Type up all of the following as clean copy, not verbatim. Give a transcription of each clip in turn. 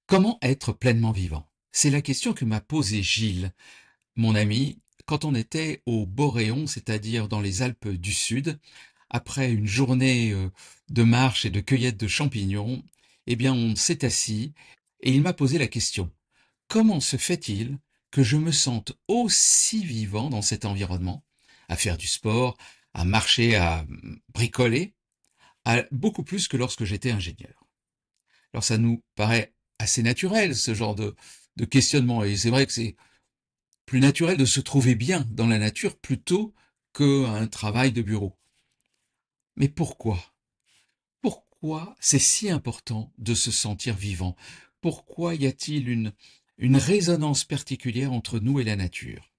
Comment être pleinement vivant? C'est la question que m'a posée Gilles, mon ami, quand on était au Boréon, c'est-à-dire dans les Alpes du Sud, après une journée de marche et de cueillette de champignons. Eh bien, on s'est assis et il m'a posé la question: comment se fait-il que je me sente aussi vivant dans cet environnement, à faire du sport, à marcher, à bricoler, beaucoup plus que lorsque j'étais ingénieur? Alors ça nous paraît assez naturel, ce genre de questionnement, et c'est vrai que c'est plus naturel de se trouver bien dans la nature plutôt qu'un travail de bureau. Mais pourquoi? Pourquoi c'est si important de se sentir vivant? Pourquoi y a-t-il une résonance particulière entre nous et la nature?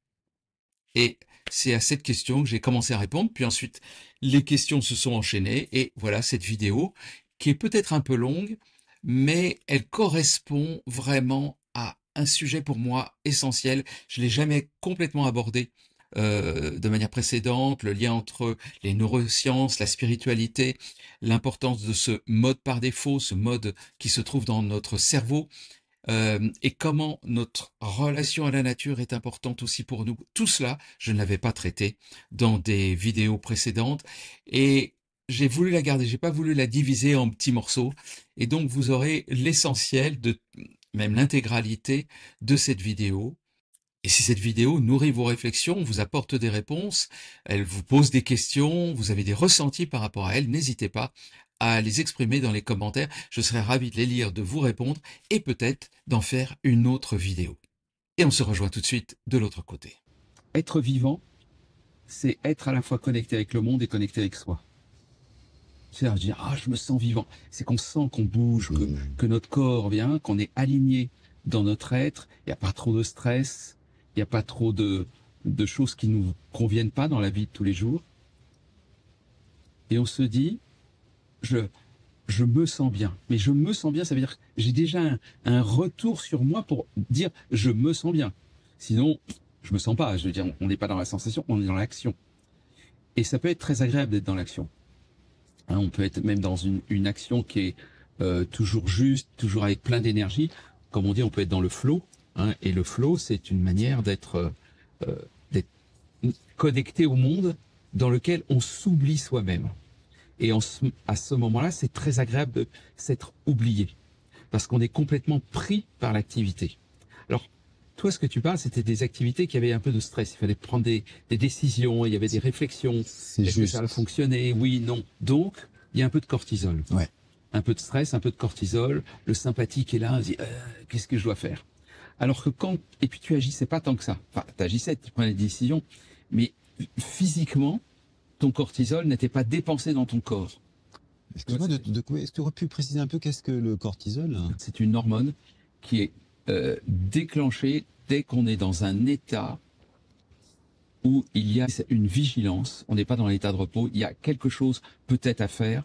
Et c'est à cette question que j'ai commencé à répondre, puis ensuite les questions se sont enchaînées, et voilà cette vidéo qui est peut-être un peu longue, mais elle correspond vraiment à un sujet pour moi essentiel. Je l'ai jamais complètement abordé de manière précédente, le lien entre les neurosciences, la spiritualité, l'importance de ce mode par défaut, ce mode qui se trouve dans notre cerveau, et comment notre relation à la nature est importante aussi pour nous. Tout cela, je ne l'avais pas traité dans des vidéos précédentes, et j'ai voulu la garder, j'ai pas voulu la diviser en petits morceaux, et donc vous aurez l'essentiel de, même l'intégralité de cette vidéo. Et si cette vidéo nourrit vos réflexions, vous apporte des réponses, elle vous pose des questions, vous avez des ressentis par rapport à elle, n'hésitez pas à les exprimer dans les commentaires. Je serai ravi de les lire, de vous répondre et peut-être d'en faire une autre vidéo. Et on se rejoint tout de suite de l'autre côté. Être vivant, c'est être à la fois connecté avec le monde et connecté avec soi. C'est-à-dire dire, ah, je me sens vivant. C'est qu'on sent qu'on bouge, que notre corps vient, qu'on est aligné dans notre être. Il n'y a pas trop de stress, il n'y a pas trop de choses qui nous conviennent pas dans la vie de tous les jours. Et on se dit, je, je me sens bien. Mais je me sens bien, ça veut dire que j'ai déjà un retour sur moi pour dire, je me sens bien. Sinon, je me sens pas. Je veux dire, on n'est pas dans la sensation, on est dans l'action. Et ça peut être très agréable d'être dans l'action. Hein, on peut être même dans une action qui est toujours juste, toujours avec plein d'énergie. Comme on dit, on peut être dans le flow. Hein, et le flow, c'est une manière d'être connecté au monde dans lequel on s'oublie soi-même. Et à ce moment-là, c'est très agréable de s'être oublié, parce qu'on est complètement pris par l'activité. Alors, toi, ce que tu parles, c'était des activités qui avaient un peu de stress. Il fallait prendre des décisions, il y avait des réflexions. Est-ce que ça va fonctionner? Oui, non. Donc, il y a un peu de cortisol. Ouais. Un peu de stress, un peu de cortisol. Le sympathique est là, on se dit, qu'est-ce que je dois faire? Alors que et puis tu agissais pas tant que ça. Enfin, tu agissais, tu prenais des décisions, mais physiquement, ton cortisol n'était pas dépensé dans ton corps. Excuse-moi, est-ce que tu aurais pu préciser un peu qu'est-ce que le cortisol? C'est une hormone qui est déclenchée dès qu'on est dans un état où il y a une vigilance, on n'est pas dans l'état de repos, il y a quelque chose peut-être à faire.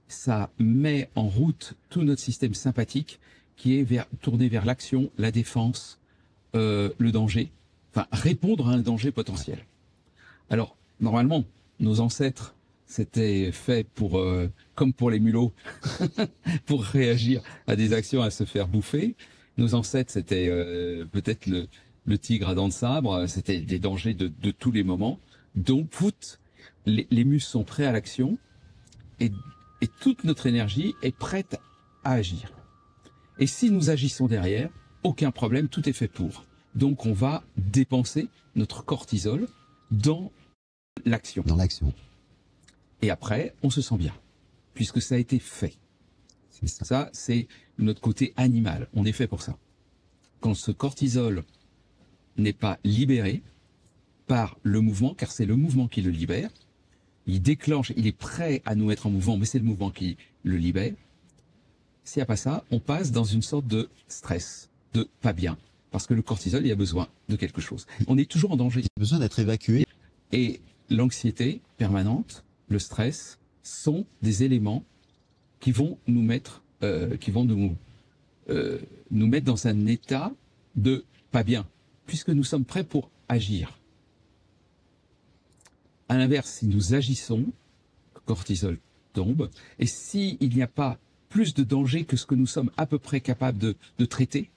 Ça met en route tout notre système sympathique qui est tourné vers l'action, la défense, le danger, enfin répondre à un danger potentiel. Alors, normalement, nos ancêtres, c'était fait pour, comme pour les mulots, pour réagir à des actions, à se faire bouffer. Nos ancêtres, c'était peut-être le tigre à dents de sabre, c'était des dangers de tous les moments. Donc, les muscles sont prêts à l'action et, et toute notre énergie est prête à agir. Et si nous agissons derrière, aucun problème, tout est fait pour. Donc, on va dépenser notre cortisol dans l'action. Dans l'action. Et après, on se sent bien, puisque ça a été fait. Ça, c'est notre côté animal. On est fait pour ça. Quand ce cortisol n'est pas libéré par le mouvement, car c'est le mouvement qui le libère, il déclenche, il est prêt à nous mettre en mouvement, mais c'est le mouvement qui le libère. S'il n'y a pas ça, on passe dans une sorte de stress, de pas bien, parce que le cortisol, il a besoin de quelque chose. On est toujours en danger. Il a besoin d'être évacué. Et l'anxiété permanente, le stress, sont des éléments qui vont nous mettre, nous mettre dans un état de pas bien, puisque nous sommes prêts pour agir. À l'inverse, si nous agissons, le cortisol tombe, et s'il n'y a pas plus de danger que ce que nous sommes à peu près capables de traiter.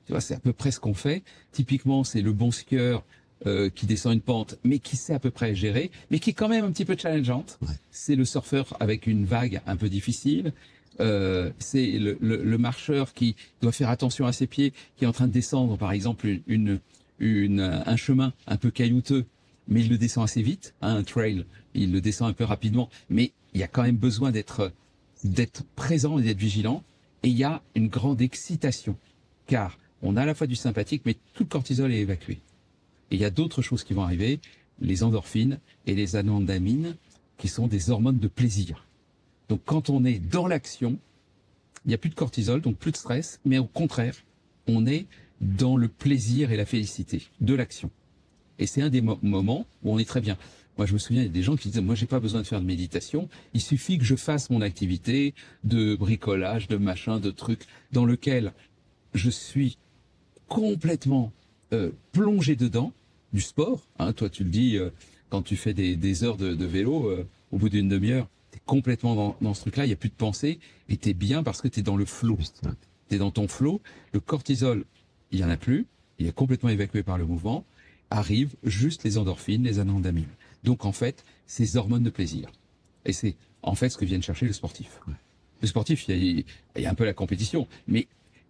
Tu vois, c'est à peu près ce qu'on fait. Typiquement, c'est le bon skieur qui descend une pente, mais qui sait à peu près gérer, mais qui est quand même un petit peu challengeante. Ouais. C'est le surfeur avec une vague un peu difficile. C'est le marcheur qui doit faire attention à ses pieds, qui est en train de descendre, par exemple, un chemin un peu caillouteux, mais il le descend assez vite, hein, un trail, il le descend un peu rapidement, mais il y a quand même besoin d'être présent et d'être vigilant. Et il y a une grande excitation, car on a à la fois du sympathique, mais tout le cortisol est évacué. Et il y a d'autres choses qui vont arriver, les endorphines et les anandamines, qui sont des hormones de plaisir. Donc quand on est dans l'action, il n'y a plus de cortisol, donc plus de stress, mais au contraire, on est dans le plaisir et la félicité de l'action. Et c'est un des moments où on est très bien. Moi, je me souviens, il y a des gens qui disaient, moi, j'ai pas besoin de faire de méditation, il suffit que je fasse mon activité de bricolage, de machin, de trucs, dans lequel je suis complètement plongé dedans, du sport. Hein, toi, tu le dis, quand tu fais des heures de vélo, au bout d'une demi-heure, tu es complètement dans ce truc-là, il n'y a plus de pensée, et tu es bien parce que tu es dans le flow. Tu es dans ton flow, le cortisol, il n'y en a plus, il est complètement évacué par le mouvement, arrivent juste les endorphines, les anandamines. Donc en fait, ces hormones de plaisir. Et c'est en fait ce que viennent chercher le sportif. Ouais. Le sportif, il y a un peu la compétition, mais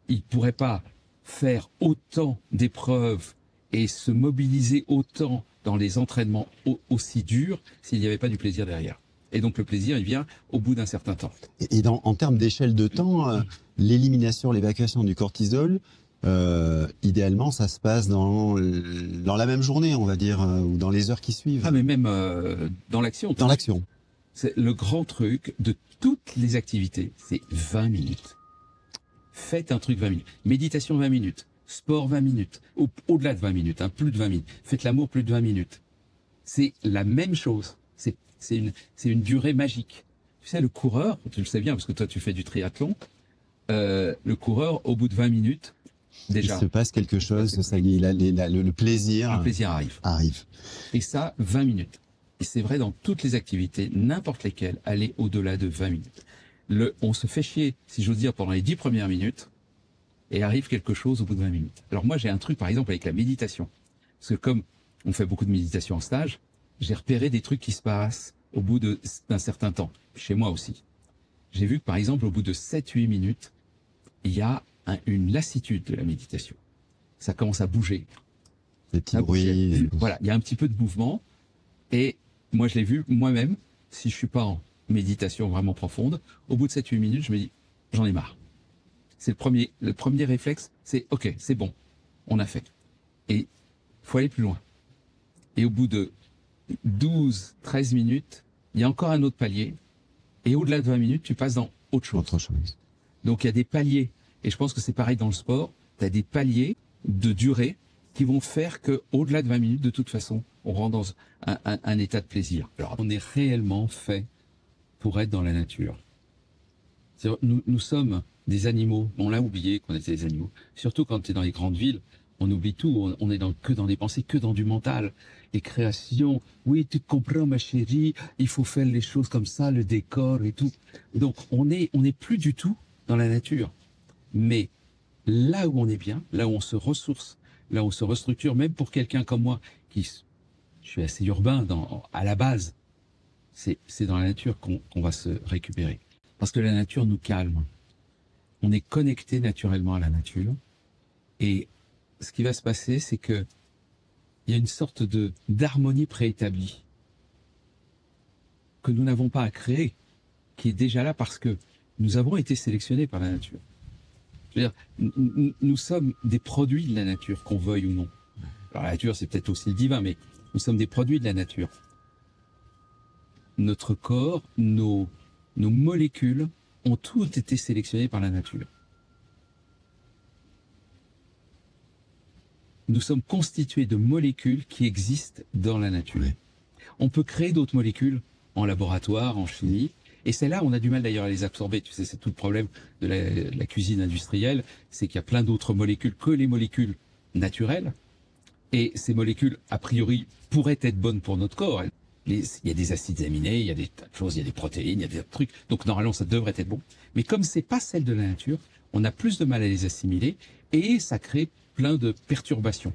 il pourrait pas faire autant d'épreuves et se mobiliser autant dans les entraînements aussi durs s'il n'y avait pas du plaisir derrière. Et donc le plaisir, il vient au bout d'un certain temps. Et en termes d'échelle de temps, l'élimination, l'évacuation du cortisol, idéalement, ça se passe dans la même journée, on va dire, ou dans les heures qui suivent. Ah, mais même dans l'action. Dans l'action. C'est le grand truc de toutes les activités, c'est 20 minutes. Faites un truc 20 minutes. Méditation 20 minutes. Sport 20 minutes. Au-delà de 20 minutes, hein, plus de 20 minutes. Faites l'amour plus de 20 minutes. C'est la même chose. C'est une durée magique. Tu sais, le coureur, tu le sais bien parce que toi tu fais du triathlon, le coureur, au bout de 20 minutes, déjà. Il se passe quelque chose, ça y est, le plaisir. Le plaisir arrive. Et ça, 20 minutes. Et c'est vrai dans toutes les activités, n'importe lesquelles, aller au-delà de 20 minutes. On se fait chier, si j'ose dire, pendant les 10 premières minutes, et arrive quelque chose au bout de 20 minutes. Alors moi, j'ai un truc, par exemple, avec la méditation. Parce que comme on fait beaucoup de méditation en stage, j'ai repéré des trucs qui se passent au bout d'un certain temps. Chez moi aussi. J'ai vu que, par exemple, au bout de 7-8 minutes, il y a une lassitude de la méditation. Ça commence à bouger. Des petits bruits. Voilà, il y a un petit peu de mouvement. Et moi, je l'ai vu moi-même, si je suis pas en méditation vraiment profonde, au bout de 7-8 minutes, je me dis, j'en ai marre. C'est le premier réflexe, c'est ok, c'est bon, on a fait. Et faut aller plus loin. Et au bout de 12-13 minutes, il y a encore un autre palier. Et au-delà de 20 minutes, tu passes dans autre chose. Donc il y a des paliers. Et je pense que c'est pareil dans le sport. Tu as des paliers de durée qui vont faire que au-delà de 20 minutes, de toute façon, on rentre dans un état de plaisir. Alors, on est réellement fait pour être dans la nature. Nous sommes des animaux. On l'a oublié qu'on était des animaux. Surtout quand tu es dans les grandes villes, on oublie tout. On est que dans des pensées, que dans du mental. Les créations. Oui, tu comprends, ma chérie. Il faut faire les choses comme ça, le décor et tout. Donc, on n'est plus du tout dans la nature. Mais là où on est bien, là où on se ressource, là où on se restructure, même pour quelqu'un comme moi, je suis assez urbain à la base, c'est dans la nature qu'on va se récupérer. Parce que la nature nous calme. On est connecté naturellement à la nature. Et ce qui va se passer, c'est que il y a une sorte d'harmonie préétablie que nous n'avons pas à créer, qui est déjà là parce que nous avons été sélectionnés par la nature. Je veux dire, nous sommes des produits de la nature, qu'on veuille ou non. Alors la nature, c'est peut-être aussi le divin, mais nous sommes des produits de la nature. Notre corps, nos molécules ont toutes été sélectionnées par la nature. Nous sommes constitués de molécules qui existent dans la nature. Oui. On peut créer d'autres molécules en laboratoire, en chimie, et celles-là, on a du mal d'ailleurs à les absorber. Tu sais, c'est tout le problème de la cuisine industrielle, c'est qu'il y a plein d'autres molécules que les molécules naturelles, et ces molécules, a priori, pourraient être bonnes pour notre corps. il y a des acides aminés, il y a des tas de choses, il y a des protéines, il y a des trucs. Donc normalement, ça devrait être bon. Mais comme c'est pas celle de la nature, on a plus de mal à les assimiler et ça crée plein de perturbations.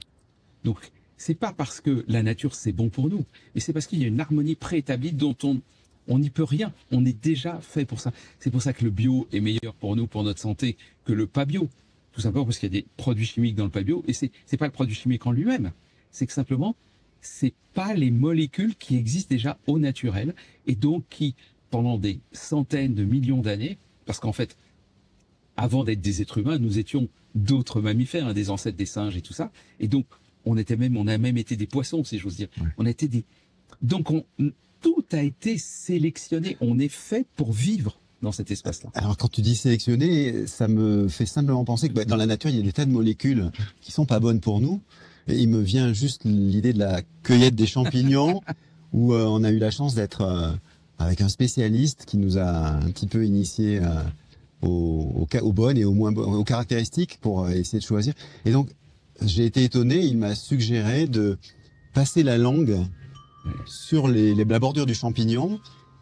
Donc c'est pas parce que la nature c'est bon pour nous, mais c'est parce qu'il y a une harmonie préétablie dont on n'y peut rien. On est déjà fait pour ça. C'est pour ça que le bio est meilleur pour nous, pour notre santé, que le pas bio. Tout simplement parce qu'il y a des produits chimiques dans le pas bio et c'est pas le produit chimique en lui-même. C'est que simplement c'est pas les molécules qui existent déjà au naturel et donc qui, pendant des centaines de millions d'années, parce qu'en fait, avant d'être des êtres humains, nous étions d'autres mammifères, hein, des ancêtres des singes et tout ça, et donc on a même été des poissons, si j'ose dire. Ouais. On a été donc tout a été sélectionné. On est fait pour vivre dans cet espace-là. Alors quand tu dis sélectionner, ça me fait simplement penser que dans la nature, il y a des tas de molécules qui sont pas bonnes pour nous. Et il me vient juste l'idée de la cueillette des champignons, où on a eu la chance d'être avec un spécialiste qui nous a un petit peu initié aux bonnes et aux caractéristiques pour essayer de choisir. Et donc, j'ai été étonné, il m'a suggéré de passer la langue sur la bordure du champignon.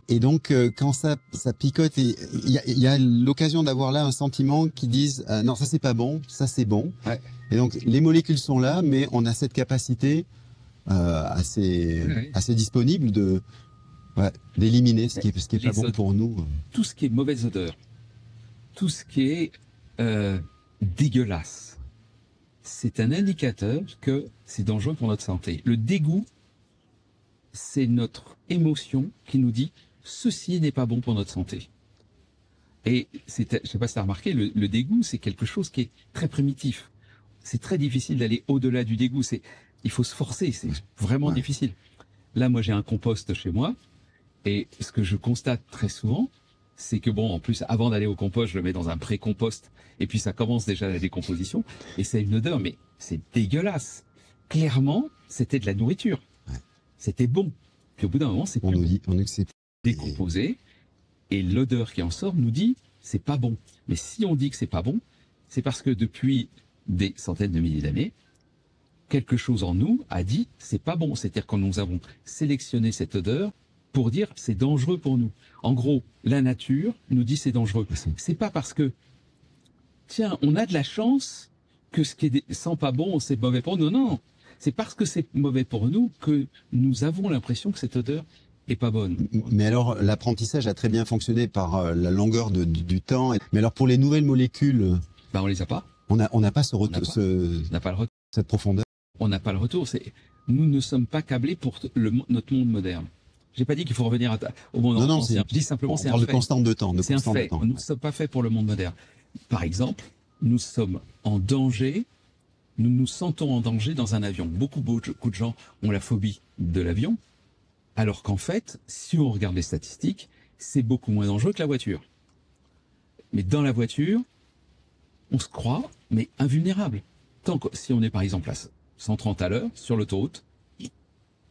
Et donc, quand ça picote, il y a l'occasion d'avoir là un sentiment qui dise non, ça c'est pas bon, ça c'est bon. Ouais. Et donc, les molécules sont là, mais on a cette capacité assez disponible d'éliminer ce qui est pas bon pour nous. Tout ce qui est mauvaise odeur, tout ce qui est dégueulasse, c'est un indicateur que c'est dangereux pour notre santé. Le dégoût, c'est notre émotion qui nous dit ceci n'est pas bon pour notre santé. Et je sais pas si tu as remarqué, le dégoût, c'est quelque chose qui est très primitif. C'est très difficile d'aller au-delà du dégoût. Il faut se forcer, c'est vraiment difficile. Là, moi, j'ai un compost chez moi, et ce que je constate très souvent, c'est que bon, en plus, avant d'aller au compost, je le mets dans un pré-compost, et puis ça commence déjà la décomposition, et c'est une odeur, mais c'est dégueulasse. Clairement, c'était de la nourriture. Ouais. C'était bon. Puis au bout d'un moment, c'est plus bon. On est décomposé, et l'odeur qui en sort nous dit c'est pas bon. Mais si on dit que c'est pas bon, c'est parce que depuis des centaines de milliers d'années, quelque chose en nous a dit c'est pas bon. C'est-à-dire que nous avons sélectionné cette odeur pour dire c'est dangereux pour nous. En gros, la nature nous dit c'est dangereux. C'est pas parce que tiens, on a de la chance que ce qui est sent pas bon, c'est mauvais pour nous. Non, c'est parce que c'est mauvais pour nous que nous avons l'impression que cette odeur est pas bonne. Mais alors, l'apprentissage a très bien fonctionné par la longueur du temps. Mais alors, pour les nouvelles molécules, on les a pas. On n'a pas ce retour, cette profondeur. On n'a pas le retour. Nous ne sommes pas câblés pour notre monde moderne. J'ai pas dit qu'il faut revenir au monde ancien. Je dis simplement c'est un fait. On parle de constante de temps. C'est un fait. Nous ne sommes pas faits pour le monde moderne. Par exemple, nous sommes en danger. Nous nous sentons en danger dans un avion. Beaucoup de gens ont la phobie de l'avion. Alors qu'en fait, si on regarde les statistiques, c'est beaucoup moins dangereux que la voiture. Mais dans la voiture, on se croit, mais invulnérable. Si on est par exemple à 130 à l'heure sur l'autoroute,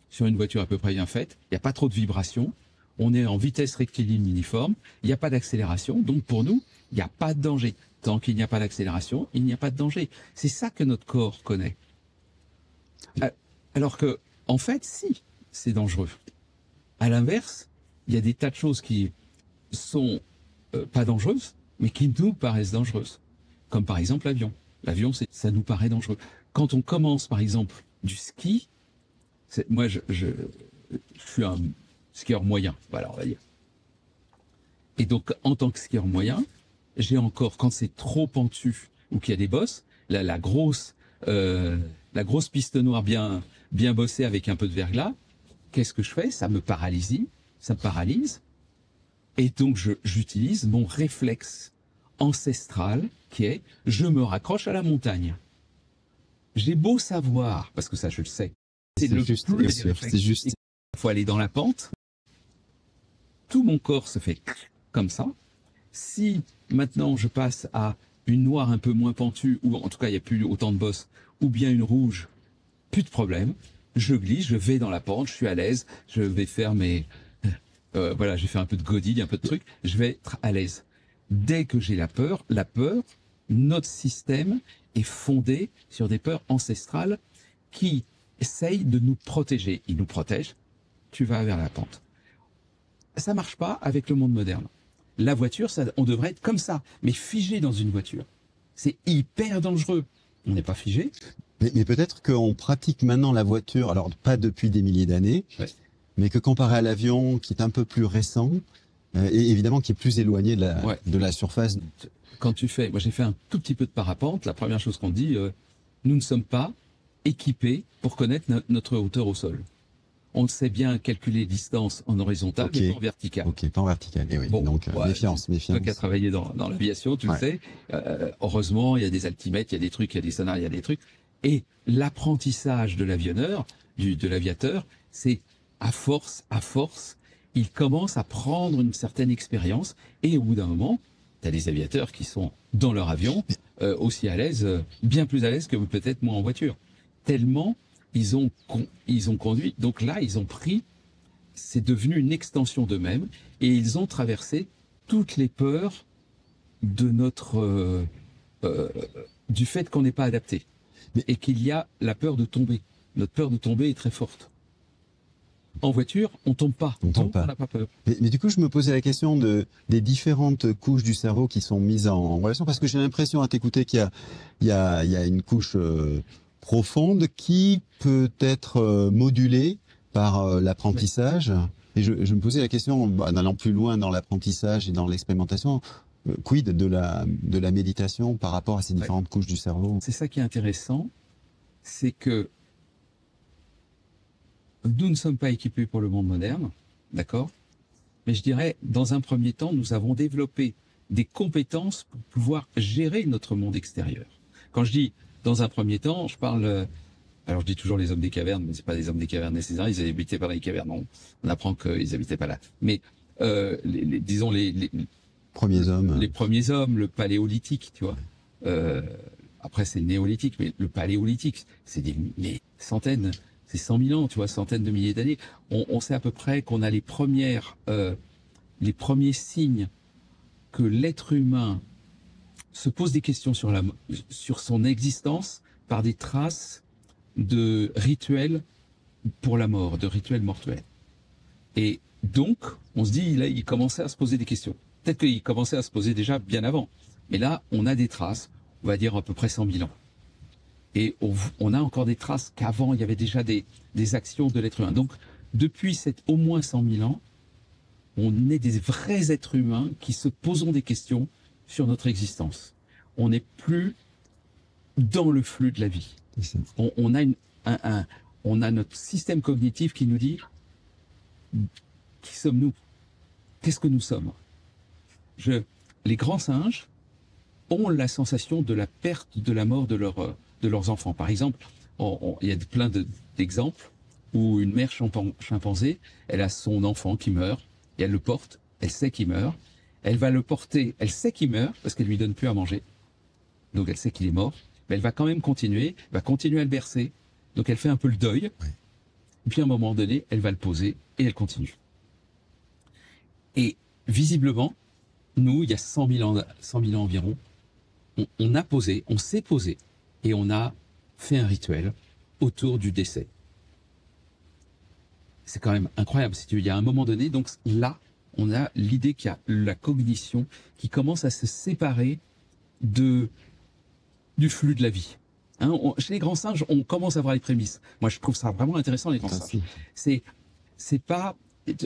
sur une voiture à peu près bien faite, il n'y a pas trop de vibrations, on est en vitesse rectiligne uniforme, il n'y a pas d'accélération, donc pour nous, il n'y a pas de danger. Tant qu'il n'y a pas d'accélération, il n'y a pas de danger. C'est ça que notre corps connaît. Alors que, en fait, si, c'est dangereux. À l'inverse, il y a des tas de choses qui sont pas dangereuses, mais qui nous paraissent dangereuses. Comme par exemple l'avion. L'avion, ça nous paraît dangereux. Quand on commence, par exemple, du ski, moi, je suis un skieur moyen, voilà, on va dire. Et donc, en tant que skieur moyen, j'ai encore, quand c'est trop pentu ou qu'il y a des bosses, la grosse piste noire bien bossée avec un peu de verglas, qu'est-ce que je fais? Ça me paralyse. Et donc, j'utilise mon réflexe ancestral qui est je me raccroche à la montagne. J'ai beau savoir, parce que ça je le sais, c'est juste. Il faut aller dans la pente. Tout mon corps se fait comme ça. Si maintenant je passe à une noire un peu moins pentue, ou en tout cas il n'y a plus autant de bosses, ou bien une rouge, plus de problème. Je glisse, je vais dans la pente, je suis à l'aise, je vais faire voilà, j'ai fait un peu de godille, un peu de trucs, je vais être à l'aise. Dès que j'ai la peur, notre système est fondé sur des peurs ancestrales qui essayent de nous protéger. Il nous protège tu vas vers la pente. Ça marche pas avec le monde moderne. La voiture, on devrait être comme ça, mais figé dans une voiture. C'est hyper dangereux. On n'est pas figé. Mais peut-être qu'on pratique maintenant la voiture, alors pas depuis des milliers d'années, Ouais. mais que comparé à l'avion, qui est un peu plus récent, et évidemment qui est plus éloigné de la surface. Quand moi j'ai fait un tout petit peu de parapente, la première chose qu'on dit, nous ne sommes pas équipés pour connaître notre hauteur au sol. On sait bien calculer les distances en horizontal, mais pas en vertical. Ok, pas en vertical. Et oui. Bon, donc méfiance. Toi qui as travaillé dans l'aviation, tu le sais. Heureusement, il y a des altimètres, il y a des trucs, il y a des sonars, il y a des trucs. Et l'apprentissage de l'avionneur, de l'aviateur, c'est à force, il commence à prendre une certaine expérience. Et au bout d'un moment, tu as des aviateurs qui sont dans leur avion aussi à l'aise, bien plus à l'aise que peut-être moi en voiture. Tellement ils ont conduit. Donc là, ils ont pris, c'est devenu une extension d'eux-mêmes et ils ont traversé toutes les peurs de du fait qu'on n'est pas adapté et qu'il y a la peur de tomber. Notre peur de tomber est très forte. En voiture, on tombe pas. On n'a pas peur. Mais du coup, je me posais la question des différentes couches du cerveau qui sont mises en relation, parce que j'ai l'impression à t'écouter qu'il y a une couche profonde qui peut être modulée par l'apprentissage. Et je me posais la question, en allant plus loin dans l'apprentissage et dans l'expérimentation, quid de la méditation par rapport à ces différentes couches du cerveau? C'est ça qui est intéressant, c'est que nous ne sommes pas équipés pour le monde moderne, d'accord? Mais je dirais, dans un premier temps, nous avons développé des compétences pour pouvoir gérer notre monde extérieur. Quand je dis dans un premier temps, je parle... alors je dis toujours les hommes des cavernes, mais c'est pas des hommes des cavernes nécessairement, ils habitaient pas dans les cavernes, on apprend qu'ils habitaient pas là. Mais disons les premiers hommes. Les premiers hommes, le paléolithique, tu vois. Après c'est le néolithique, mais le paléolithique, c'est des centaines... C'est 100 000 ans, tu vois, centaines de milliers d'années. On sait à peu près qu'on a les premiers signes que l'être humain se pose des questions sur son existence par des traces de rituels pour la mort, de rituels mortuaires. Et donc, on se dit, là, il commençait à se poser des questions. Peut-être qu'il commençait à se poser déjà bien avant. Mais là, on a des traces, on va dire à peu près 100 000 ans. Et on a encore des traces qu'avant, il y avait déjà des actions de l'être humain. Donc, depuis au moins 100 000 ans, on est des vrais êtres humains qui se posons des questions sur notre existence. On n'est plus dans le flux de la vie. On a notre système cognitif qui nous dit qui sommes-nous? Qu'est-ce que nous sommes? Les grands singes ont la sensation de la perte, de la mort de leurs enfants. Par exemple, il y a plein d'exemples où une mère chimpanzé, elle a son enfant qui meurt, et elle le porte, elle sait qu'il meurt, elle va le porter, elle sait qu'il meurt, parce qu'elle lui donne plus à manger, donc elle sait qu'il est mort, mais elle va quand même continuer à le bercer, donc elle fait un peu le deuil, et puis à un moment donné, elle va le poser, et elle continue. Et visiblement, nous, il y a 100 000 ans environ, on s'est posé, et on a fait un rituel autour du décès. C'est quand même incroyable. Il y a un moment donné, donc là, on a l'idée qu'il y a la cognition qui commence à se séparer du flux de la vie. Hein, chez les grands singes, on commence à voir les prémices. Moi, je trouve ça vraiment intéressant, les grands singes. C'est pas...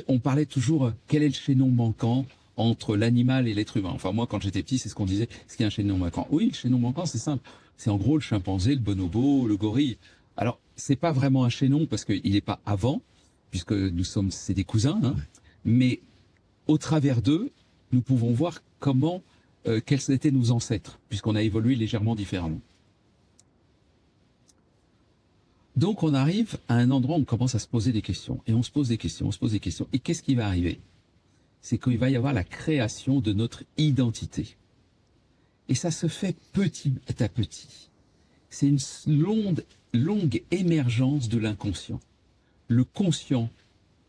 On parlait toujours, quel est le chaînon manquant entre l'animal et l'être humain? Enfin, moi, quand j'étais petit, c'est ce qu'on disait. Est-ce qu'il y a un chaînon manquant? Oui, le chaînon manquant, c'est simple. C'est en gros le chimpanzé, le bonobo, le gorille. Alors, c'est pas vraiment un chaînon parce qu'il n'est pas avant, puisque c'est des cousins, hein, mais au travers d'eux, nous pouvons voir quels étaient nos ancêtres, puisqu'on a évolué légèrement différemment. Donc, on arrive à un endroit où on commence à se poser des questions, et on se pose des questions, et qu'est-ce qui va arriver? C'est qu'il va y avoir la création de notre identité. Et ça se fait petit à petit. C'est une longue émergence de l'inconscient. Le conscient,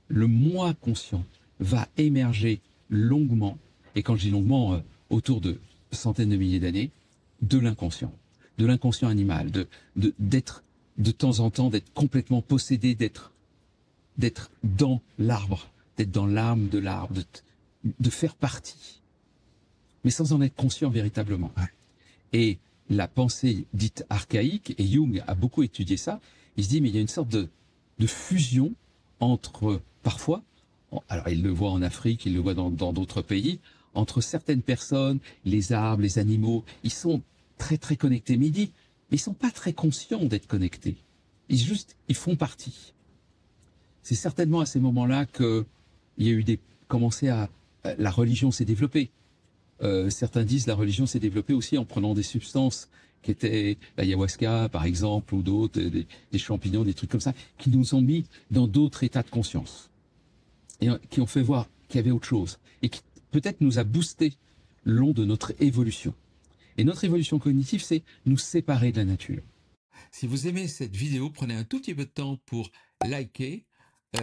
le moi conscient, va émerger longuement, et quand je dis longuement, autour de centaines de milliers d'années, de l'inconscient animal, d'être de temps en temps, d'être complètement possédé, d'être d'être dans l'arbre, d'être dans l'âme de l'arbre, de faire partie, mais sans en être conscient véritablement. Ouais. Et la pensée dite archaïque, et Jung a beaucoup étudié ça, il se dit mais il y a une sorte de fusion entre, parfois, alors il le voit en Afrique, il le voit dans d'autres pays, entre certaines personnes, les arbres, les animaux, ils sont très très connectés, mais il dit, mais ils sont pas très conscients d'être connectés. Ils font partie. C'est certainement à ces moments-là que il y a eu la religion s'est développée. Certains disent la religion s'est développée aussi en prenant des substances qui étaient l'ayahuasca par exemple ou d'autres, des champignons, des trucs comme ça, qui nous ont mis dans d'autres états de conscience et qui ont fait voir qu'il y avait autre chose et qui peut-être nous a boosté le long de notre évolution. Et notre évolution cognitive, c'est nous séparer de la nature. Si vous aimez cette vidéo, prenez un tout petit peu de temps pour liker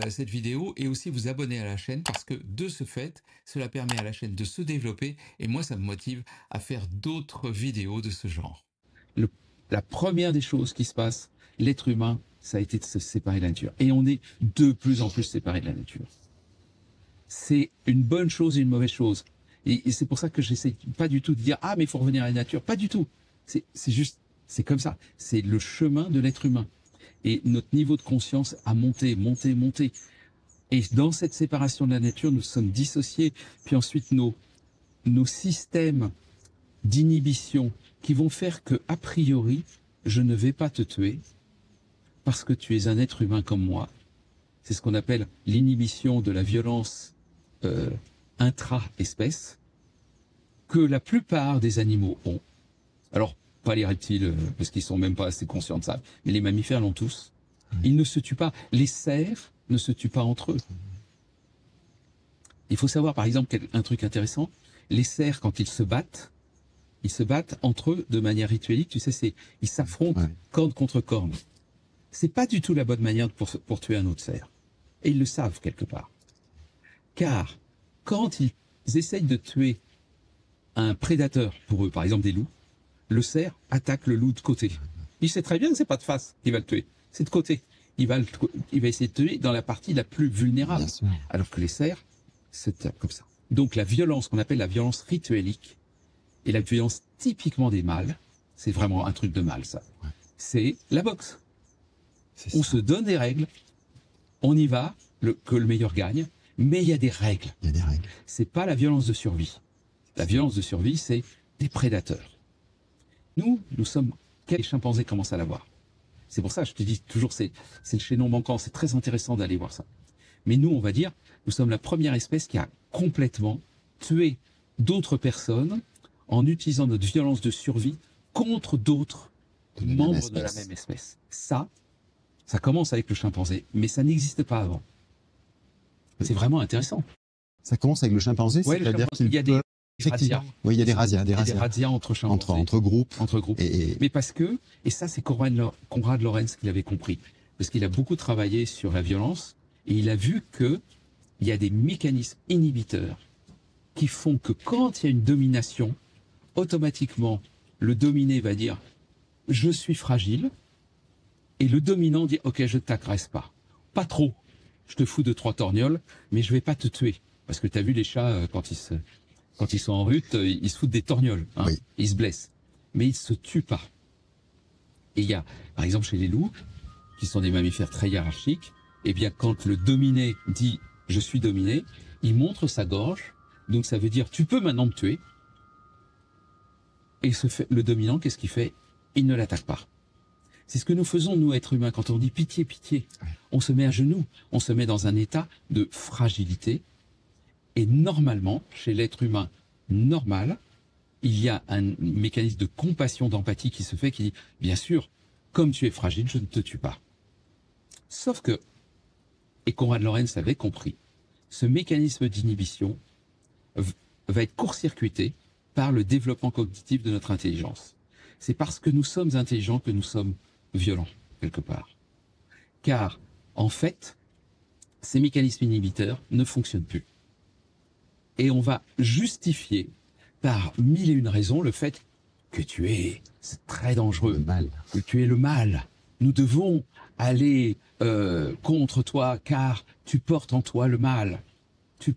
cette vidéo et aussi vous abonner à la chaîne parce que de ce fait, cela permet à la chaîne de se développer et moi, ça me motive à faire d'autres vidéos de ce genre. La première des choses qui se passe, l'être humain, ça a été de se séparer de la nature. Et on est de plus en plus séparés de la nature. C'est une bonne chose et une mauvaise chose. Et c'est pour ça que j'essaie pas du tout de dire « Ah, mais il faut revenir à la nature ». Pas du tout. C'est juste, c'est comme ça. C'est le chemin de l'être humain. Et notre niveau de conscience a monté, monté, monté. Et dans cette séparation de la nature, nous sommes dissociés. Puis ensuite, nos systèmes d'inhibition qui vont faire que, a priori, je ne vais pas te tuer parce que tu es un être humain comme moi. C'est ce qu'on appelle l'inhibition de la violence intra-espèce que la plupart des animaux ont. Alors, pas les reptiles, parce qu'ils sont même pas assez conscients de ça, mais les mammifères l'ont tous. Ils ne se tuent pas. Les cerfs ne se tuent pas entre eux. Il faut savoir, par exemple, un truc intéressant, les cerfs, quand ils se battent entre eux de manière rituelique, tu sais, ils s'affrontent corne contre corne. C'est pas du tout la bonne manière pour tuer un autre cerf. Et ils le savent quelque part. Car, quand ils essayent de tuer un prédateur pour eux, par exemple des loups, le cerf attaque le loup de côté. Il sait très bien que c'est pas de face qu'il va le tuer, c'est de côté. Il va essayer de tuer dans la partie la plus vulnérable. Alors que les cerfs se tapent comme ça. Donc la violence qu'on appelle la violence rituelique et la violence typiquement des mâles, c'est vraiment un truc de mâle ça. C'est la boxe. On se donne des règles, on y va, que le meilleur gagne, mais il y a des règles. Il y a des règles. C'est pas la violence de survie. La violence de survie, c'est des prédateurs. Nous sommes, les chimpanzés commencent à l'avoir. C'est pour ça que je te dis toujours, c'est le chaînon manquant, c'est très intéressant d'aller voir ça. Mais nous, on va dire, nous sommes la première espèce qui a complètement tué d'autres personnes en utilisant notre violence de survie contre d'autres membres de la même espèce. Ça commence avec le chimpanzé, mais ça n'existe pas avant. C'est vraiment intéressant. Ça commence avec le chimpanzé, ouais, c'est-à-dire qu'il y a des effectivement. Oui, il y a des razzias, des razzias entre chimpanzés. Entre groupes. Mais parce que, et ça c'est Konrad Lorenz qui l'avait compris, parce qu'il a beaucoup travaillé sur la violence, et il a vu que il y a des mécanismes inhibiteurs qui font que quand il y a une domination, automatiquement, le dominé va dire « je suis fragile », et le dominant dit « ok, je ne t'agresse pas, pas trop, je te fous de 3 torgnoles, mais je vais pas te tuer ». Parce que tu as vu les chats, quand ils sont en rut, ils se foutent des torgnoles, hein, oui. Ils se blessent, mais ils se tuent pas. Et il y a, par exemple, chez les loups, qui sont des mammifères très hiérarchiques, eh bien, quand le dominé dit « je suis dominé », il montre sa gorge, donc ça veut dire « tu peux maintenant me tuer ». Et le dominant, qu'est-ce qu'il fait? Il ne l'attaque pas. C'est ce que nous faisons, nous, êtres humains, quand on dit « pitié, pitié ». On se met à genoux, on se met dans un état de fragilité. Et normalement, chez l'être humain normal, il y a un mécanisme de compassion, d'empathie qui se fait, qui dit « bien sûr, comme tu es fragile, je ne te tue pas ». Sauf que, et Konrad Lorenz avait compris, ce mécanisme d'inhibition va être court-circuité par le développement cognitif de notre intelligence. C'est parce que nous sommes intelligents que nous sommes violents, quelque part. Car, en fait, ces mécanismes inhibiteurs ne fonctionnent plus. Et on va justifier par 1001 raisons le fait que tu es très dangereux, le mal. que tu es le mal, Nous devons aller contre toi, car tu portes en toi le mal. Tu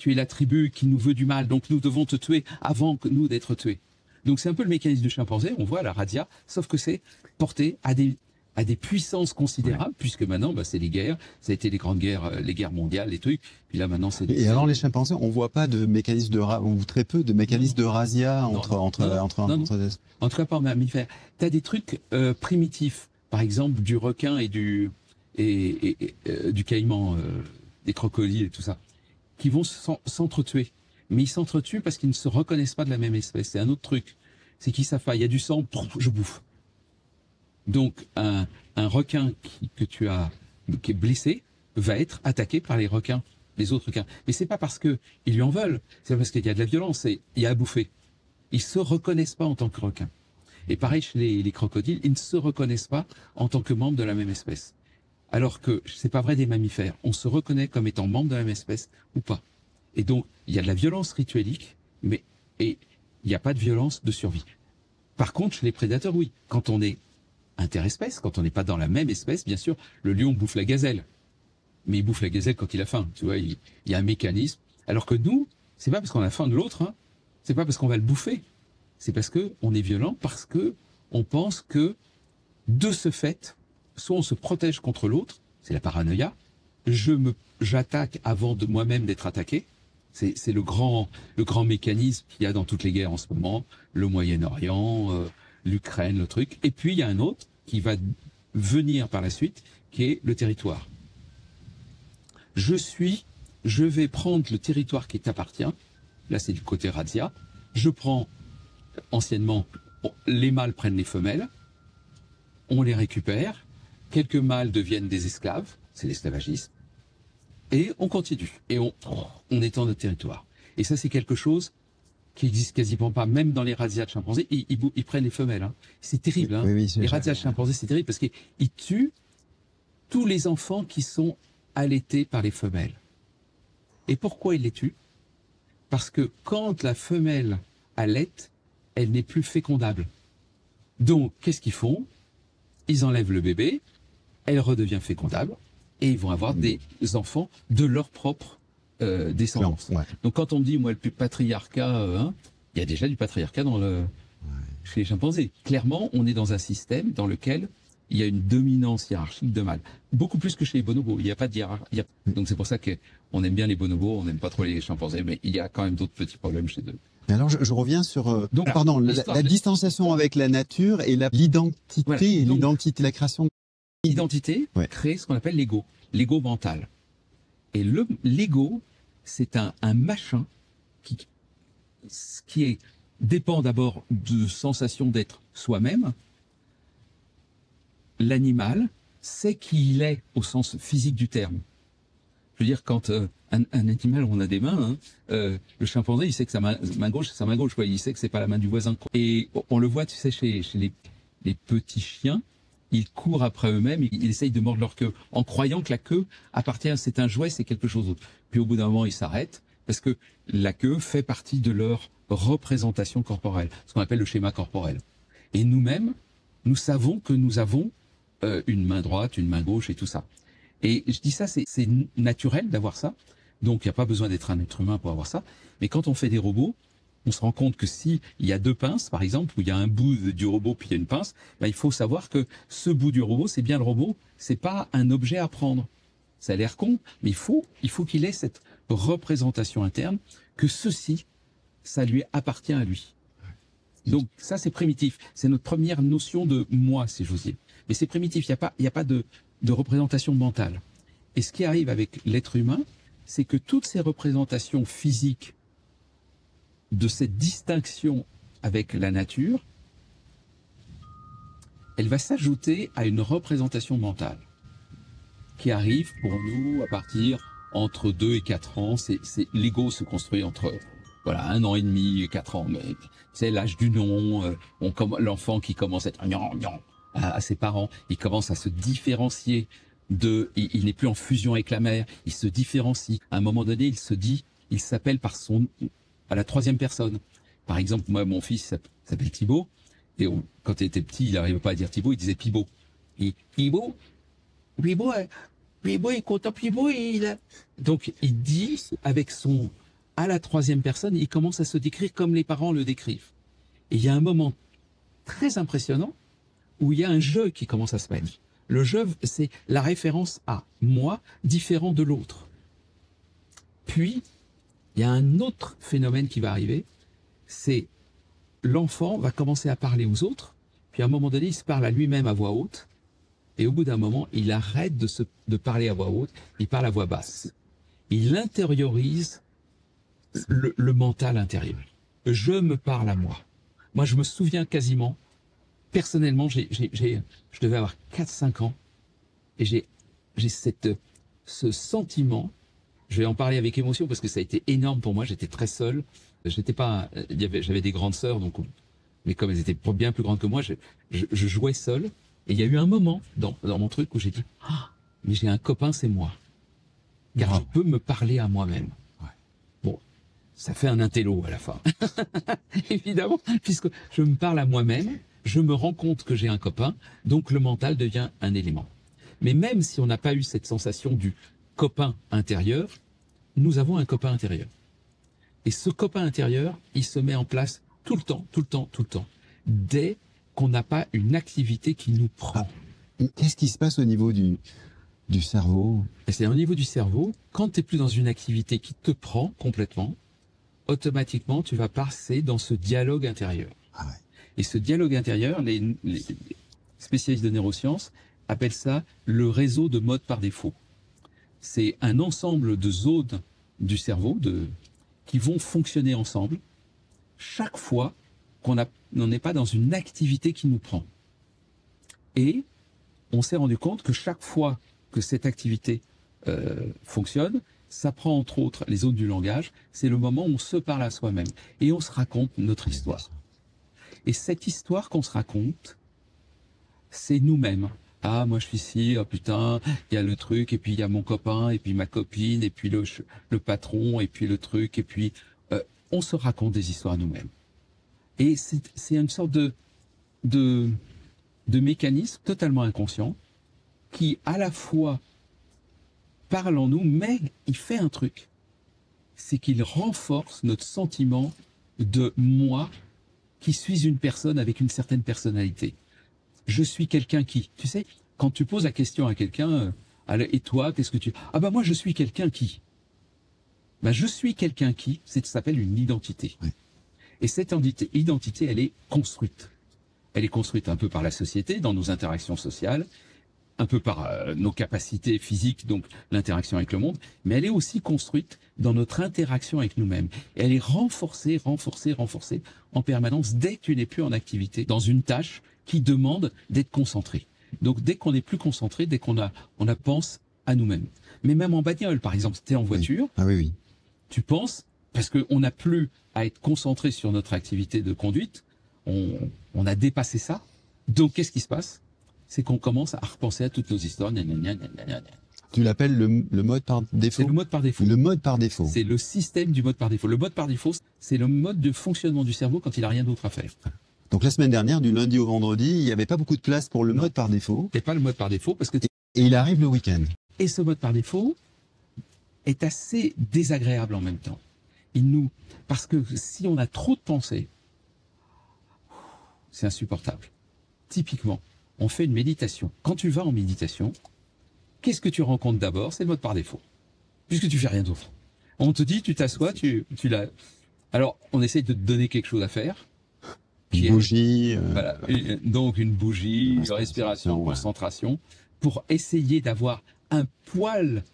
es la tribu qui nous veut du mal, donc nous devons te tuer avant que nous d'être tués. Donc c'est un peu le mécanisme du chimpanzé, on voit la razzia, sauf que c'est porté à des puissances considérables, puisque maintenant, c'est les guerres, ça a été les grandes guerres, les guerres mondiales, les trucs, puis là maintenant c'est... Et alors les chimpanzés, on voit pas de mécanisme ou très peu de mécanismes de razzia entre En tout cas pas en mammifères. Tu as des trucs primitifs, par exemple du requin et du caïman, des crocodiles et tout ça, qui vont s'entretuer. Mais ils s'entretuent parce qu'ils ne se reconnaissent pas de la même espèce. C'est un autre truc. C'est qu'ils savent pas. Il y a du sang, je bouffe. Donc, un requin qui est blessé va être attaqué par les autres requins. Mais c'est pas parce qu'ils lui en veulent. C'est parce qu'il y a de la violence et il y a à bouffer. Ils se reconnaissent pas en tant que requins. Et pareil chez les crocodiles, ils ne se reconnaissent pas en tant que membres de la même espèce. Alors que c'est pas vrai des mammifères. On se reconnaît comme étant membre de la même espèce ou pas. Et donc, il y a de la violence rituelique, et il n'y a pas de violence de survie. Par contre, chez les prédateurs, oui. Quand on est interespèce, quand on n'est pas dans la même espèce, bien sûr, le lion bouffe la gazelle. Mais il bouffe la gazelle quand il a faim. Tu vois, il y a un mécanisme. Alors que nous, c'est pas parce qu'on a faim de l'autre, hein. C'est pas parce qu'on va le bouffer. C'est parce que on est violent, parce que on pense que, de ce fait, soit on se protège contre l'autre, c'est la paranoïa, j'attaque avant de moi-même d'être attaqué. C'est le grand mécanisme qu'il y a dans toutes les guerres en ce moment, le Moyen-Orient, l'Ukraine, le truc. Et puis il y a un autre qui va venir par la suite, qui est le territoire. Je vais prendre le territoire qui t'appartient. Là, c'est du côté razzia. Je prends, anciennement, les mâles prennent les femelles, on les récupère, quelques mâles deviennent des esclaves, c'est l'esclavagisme, et on continue. Et on étend notre territoire. Et ça, c'est quelque chose qui existe quasiment pas, même dans les razzias de chimpanzés, ils prennent les femelles. Hein. C'est terrible. Hein. Oui, les razzias de chimpanzés, c'est terrible parce qu'ils tuent tous les enfants qui sont allaités par les femelles. Et pourquoi ils les tuent? Parce que quand la femelle allaite, elle n'est plus fécondable. Donc, qu'est-ce qu'ils font? Ils enlèvent le bébé, elle redevient fécondable, et ils vont avoir des enfants de leur propre descendance. Ouais. Donc quand on me dit, moi, le patriarcat, il y a déjà du patriarcat chez les chimpanzés. Clairement, on est dans un système dans lequel il y a une dominance hiérarchique de mâles. Beaucoup plus que chez les bonobos. Il n'y a pas de hiérarchie. Donc c'est pour ça qu'on aime bien les bonobos, on n'aime pas trop les chimpanzés, mais il y a quand même d'autres petits problèmes chez eux. Alors je reviens sur la distanciation avec la nature et l'identité, voilà. L'identité, la création. L'identité crée ce qu'on appelle l'ego mental. Et l'ego, c'est un machin qui dépend d'abord de sensation d'être soi-même. L'animal sait qui il est au sens physique du terme. Je veux dire, quand un animal, on a des mains, le chimpanzé, il sait que sa main gauche, c'est sa main gauche, quoi. Il sait que c'est pas la main du voisin. Et on le voit, tu sais, chez les petits chiens, ils courent après eux-mêmes, ils essayent de mordre leur queue, en croyant que la queue appartient, c'est un jouet, c'est quelque chose d'autre. Puis au bout d'un moment, ils s'arrêtent, parce que la queue fait partie de leur représentation corporelle, ce qu'on appelle le schéma corporel. Et nous-mêmes, nous savons que nous avons une main droite, une main gauche et tout ça. Et je dis ça, c'est naturel d'avoir ça. Donc, il n'y a pas besoin d'être un être humain pour avoir ça. Mais quand on fait des robots, on se rend compte que s'il y a deux pinces, par exemple, où il y a un bout du robot puis il y a une pince, il faut savoir que ce bout du robot, c'est bien le robot, c'est pas un objet à prendre. Ça a l'air con, mais il faut qu'il ait cette représentation interne que ceci, ça lui appartient à lui. Donc ça, c'est primitif. C'est notre première notion de moi, si j'ose dire. Mais c'est primitif, il n'y a pas de représentation mentale. Et ce qui arrive avec l'être humain, c'est que toutes ces représentations physiques de cette distinction avec la nature, elle va s'ajouter à une représentation mentale qui arrive pour nous à partir entre 2 et 4 ans. L'ego se construit entre 1 an et demi et 4 ans. C'est l'âge du nom, l'enfant qui commence à être à ses parents, il commence à se différencier il n'est plus en fusion avec la mère, il se différencie. À un moment donné, il s'appelle à la 3e personne. Par exemple, moi, mon fils s'appelle Thibaut, et quand il était petit, il n'arrivait pas à dire Thibaut, il disait Pibaut. Pibo, Pibo, Pibo est content, Pibo, Donc, il dit, avec son, à la troisième personne, il commence à se décrire comme les parents le décrivent. Et il y a un moment très impressionnant où il y a un jeu qui commence à se mettre. Le jeu, c'est la référence à moi, différent de l'autre. Puis, il y a un autre phénomène qui va arriver, c'est l'enfant va commencer à parler aux autres, puis à un moment donné, il se parle à lui-même à voix haute, et au bout d'un moment, il arrête de parler à voix haute, il parle à voix basse. Il intériorise le mental intérieur. Je me parle à moi. Moi, je me souviens quasiment, personnellement, je devais avoir 4-5 ans, et j'ai ce sentiment, je vais en parler avec émotion parce que ça a été énorme pour moi, j'étais très seul, j'avais des grandes sœurs, donc, mais comme elles étaient bien plus grandes que moi, je jouais seul, et il y a eu un moment dans mon truc où j'ai dit, ah, mais j'ai un copain, c'est moi, car je peux me parler à moi-même. Bon, ça fait un intello à la fin, évidemment, puisque je me parle à moi-même, je me rends compte que j'ai un copain, donc le mental devient un élément. Mais même si on n'a pas eu cette sensation du copain intérieur, nous avons un copain intérieur. Et ce copain intérieur, il se met en place tout le temps, tout le temps, tout le temps, dès qu'on n'a pas une activité qui nous prend. Qu'est-ce qui se passe au niveau du cerveau? Et c'est au niveau du cerveau, quand tu n'es plus dans une activité qui te prend complètement, automatiquement, tu vas passer dans ce dialogue intérieur. Ah ouais. Et ce dialogue intérieur, les spécialistes de neurosciences appellent ça le réseau de modes par défaut. C'est un ensemble de zones du cerveau qui vont fonctionner ensemble chaque fois qu'on n'est pas dans une activité qui nous prend. Et on s'est rendu compte que chaque fois que cette activité fonctionne, ça prend entre autres les zones du langage, c'est le moment où on se parle à soi-même et on se raconte notre histoire. Et cette histoire qu'on se raconte, c'est nous-mêmes. Ah, moi je suis ici, oh putain, il y a le truc, et puis il y a mon copain, et puis ma copine, et puis le patron, et puis le truc, et puis on se raconte des histoires à nous-mêmes. Et c'est une sorte de mécanisme totalement inconscient qui à la fois parle en nous, mais il fait un truc. C'est qu'il renforce notre sentiment de moi qui suis une personne avec une certaine personnalité. Je suis quelqu'un qui, tu sais, quand tu poses la question à quelqu'un, et toi, qu'est-ce que tu... Ah ben moi, je suis quelqu'un qui... Ben, je suis quelqu'un qui, ça s'appelle une identité. Oui. Et cette identité, elle est construite. Elle est construite un peu par la société, dans nos interactions sociales, un peu par nos capacités physiques, donc l'interaction avec le monde, mais elle est aussi construite dans notre interaction avec nous-mêmes. Et elle est renforcée, renforcée, renforcée en permanence dès que tu n'es plus en activité, dans une tâche qui demande d'être concentré. Donc dès qu'on n'est plus concentré, dès qu'on pense à nous-mêmes. Mais même en bagnole, par exemple, si tu es en voiture, oui. Ah oui, oui. Tu penses, parce qu'on n'a plus à être concentré sur notre activité de conduite, on a dépassé ça. Donc qu'est-ce qui se passe? C'est qu'on commence à repenser à toutes nos histoires. Tu l'appelles le mode par défaut? C'est le mode par défaut. Le mode par défaut. C'est le système du mode par défaut. Le mode par défaut, c'est le mode de fonctionnement du cerveau quand il n'a rien d'autre à faire. Donc la semaine dernière, du lundi au vendredi, il n'y avait pas beaucoup de place pour le mode par défaut. C'est pas le mode par défaut parce que... Et il arrive le week-end. Et ce mode par défaut est assez désagréable en même temps. Parce que si on a trop de pensées, c'est insupportable. Typiquement, on fait une méditation. Quand tu vas en méditation, qu'est-ce que tu rencontres d'abord? C'est le mode par défaut. Puisque tu fais rien d'autre. On te dit, tu t'assois, tu l'as. Alors, on essaye de te donner quelque chose à faire. Une bougie. Voilà. Donc, une bougie, respiration, concentration, pour essayer d'avoir un poil,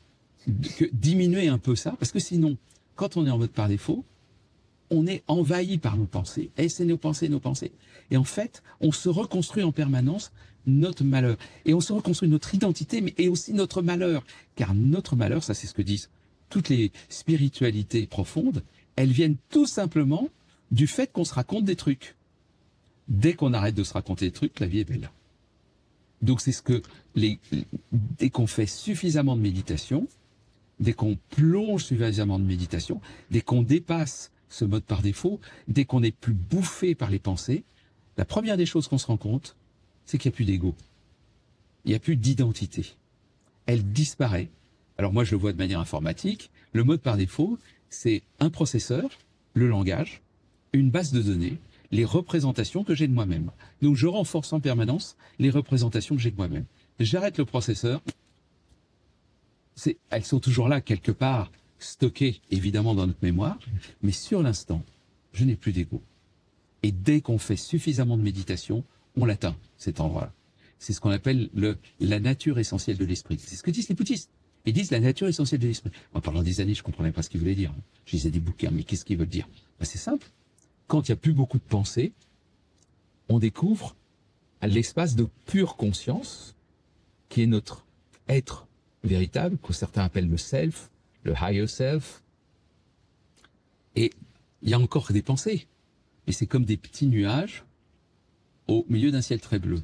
diminuer un peu ça. Parce que sinon, quand on est en mode par défaut, on est envahi par nos pensées. Et c'est nos pensées, nos pensées. Et en fait, on se reconstruit en permanence notre malheur. Et on se reconstruit notre identité, mais et aussi notre malheur. Car notre malheur, ça c'est ce que disent toutes les spiritualités profondes, elles viennent tout simplement du fait qu'on se raconte des trucs. Dès qu'on arrête de se raconter des trucs, la vie est belle. Donc c'est ce que, dès qu'on fait suffisamment de méditation, dès qu'on plonge suffisamment de méditation, dès qu'on dépasse ce mode par défaut, dès qu'on n'est plus bouffé par les pensées, la première des choses qu'on se rend compte, c'est qu'il n'y a plus d'ego. il n'y a plus d'identité. Elle disparaît. Alors moi, je le vois de manière informatique. Le mode par défaut, c'est un processeur, le langage, une base de données, les représentations que j'ai de moi-même. Donc je renforce en permanence les représentations que j'ai de moi-même. J'arrête le processeur. Elles sont toujours là quelque part, stockées évidemment dans notre mémoire, mais sur l'instant, je n'ai plus d'ego. Et dès qu'on fait suffisamment de méditation, on l'atteint, cet endroit-là. C'est ce qu'on appelle la nature essentielle de l'esprit. C'est ce que disent les bouddhistes. Ils disent la nature essentielle de l'esprit. Moi, pendant des années, je ne comprenais pas ce qu'ils voulaient dire. Je lisais des bouquins, mais qu'est-ce qu'ils veulent dire? Ben, c'est simple. Quand il n'y a plus beaucoup de pensées, on découvre l'espace de pure conscience, qui est notre être véritable, que certains appellent le self, le higher self. Et il y a encore des pensées, mais c'est comme des petits nuages au milieu d'un ciel très bleu.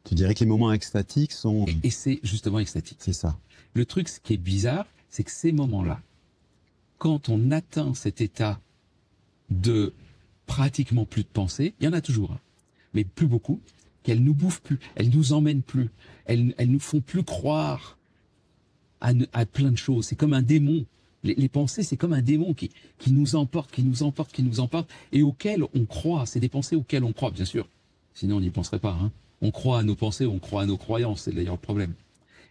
Tu dirais que les moments extatiques sont... Et c'est justement extatique. C'est ça. Le truc, ce qui est bizarre, c'est que ces moments-là, quand on atteint cet état de pratiquement plus de pensée, il y en a toujours, hein, mais plus beaucoup, qu'elles nous bouffent plus, elles nous emmènent plus, elles nous font plus croire à plein de choses. C'est comme un démon. Les pensées, c'est comme un démon qui nous emporte, qui nous emporte, qui nous emporte, et auquel on croit. C'est des pensées auxquelles on croit, bien sûr. Sinon, on n'y penserait pas. Hein. On croit à nos pensées, on croit à nos croyances. C'est d'ailleurs le problème.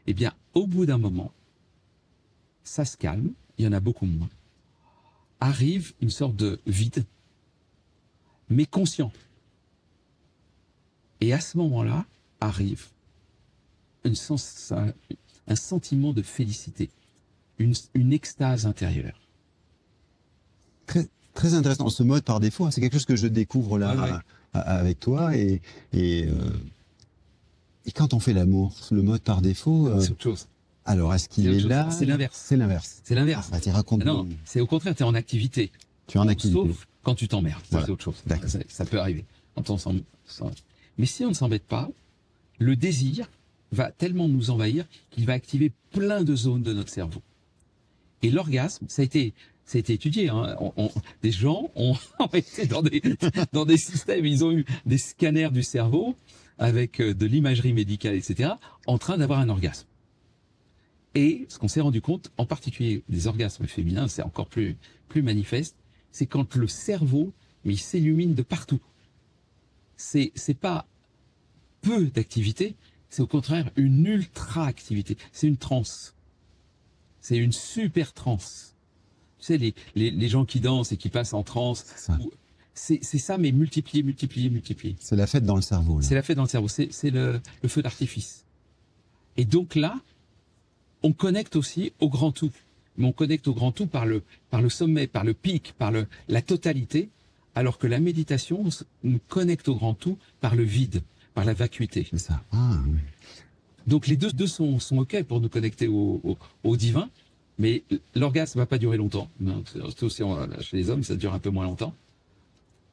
Eh bien, au bout d'un moment, ça se calme. Il y en a beaucoup moins. Arrive une sorte de vide, mais conscient. Et à ce moment-là, arrive un sentiment de félicité, une extase intérieure. Très, très intéressant. Ce mode par défaut, c'est quelque chose que je découvre là avec toi. Et quand on fait l'amour, le mode par défaut... c'est autre chose. Alors, est-ce qu'il est là? C'est l'inverse. C'est l'inverse. C'est l'inverse. Ah, raconte-nous. Non, c'est au contraire, tu es en activité. Tu es en activité. Sauf quand tu t'emmerdes. Voilà. C'est autre chose. D'accord. Ça peut arriver. Quand on Mais si on ne s'embête pas, le désir va tellement nous envahir qu'il va activer plein de zones de notre cerveau. Et l'orgasme, ça a été étudié. Hein. Des gens ont été dans des systèmes, ils ont eu des scanners du cerveau avec de l'imagerie médicale, etc., en train d'avoir un orgasme. Et ce qu'on s'est rendu compte, en particulier des orgasmes féminins, c'est encore plus manifeste, c'est quand le cerveau, il s'illumine de partout. C'est pas peu d'activité, c'est au contraire une ultra-activité. C'est une transe. C'est une super transe. Tu sais, les gens qui dansent et qui passent en transe, c'est ça, mais multiplié. C'est la fête dans le cerveau. C'est la fête dans le cerveau, c'est le feu d'artifice. Et donc là, on connecte aussi au grand tout. Mais on connecte au grand tout par le sommet, par le pic, par la totalité, alors que la méditation nous connecte au grand tout par le vide, par la vacuité. C'est ça. Ah, oui. Donc les deux sont OK pour nous connecter au divin, mais l'orgasme ne va pas durer longtemps. Surtout chez les hommes, ça dure un peu moins longtemps.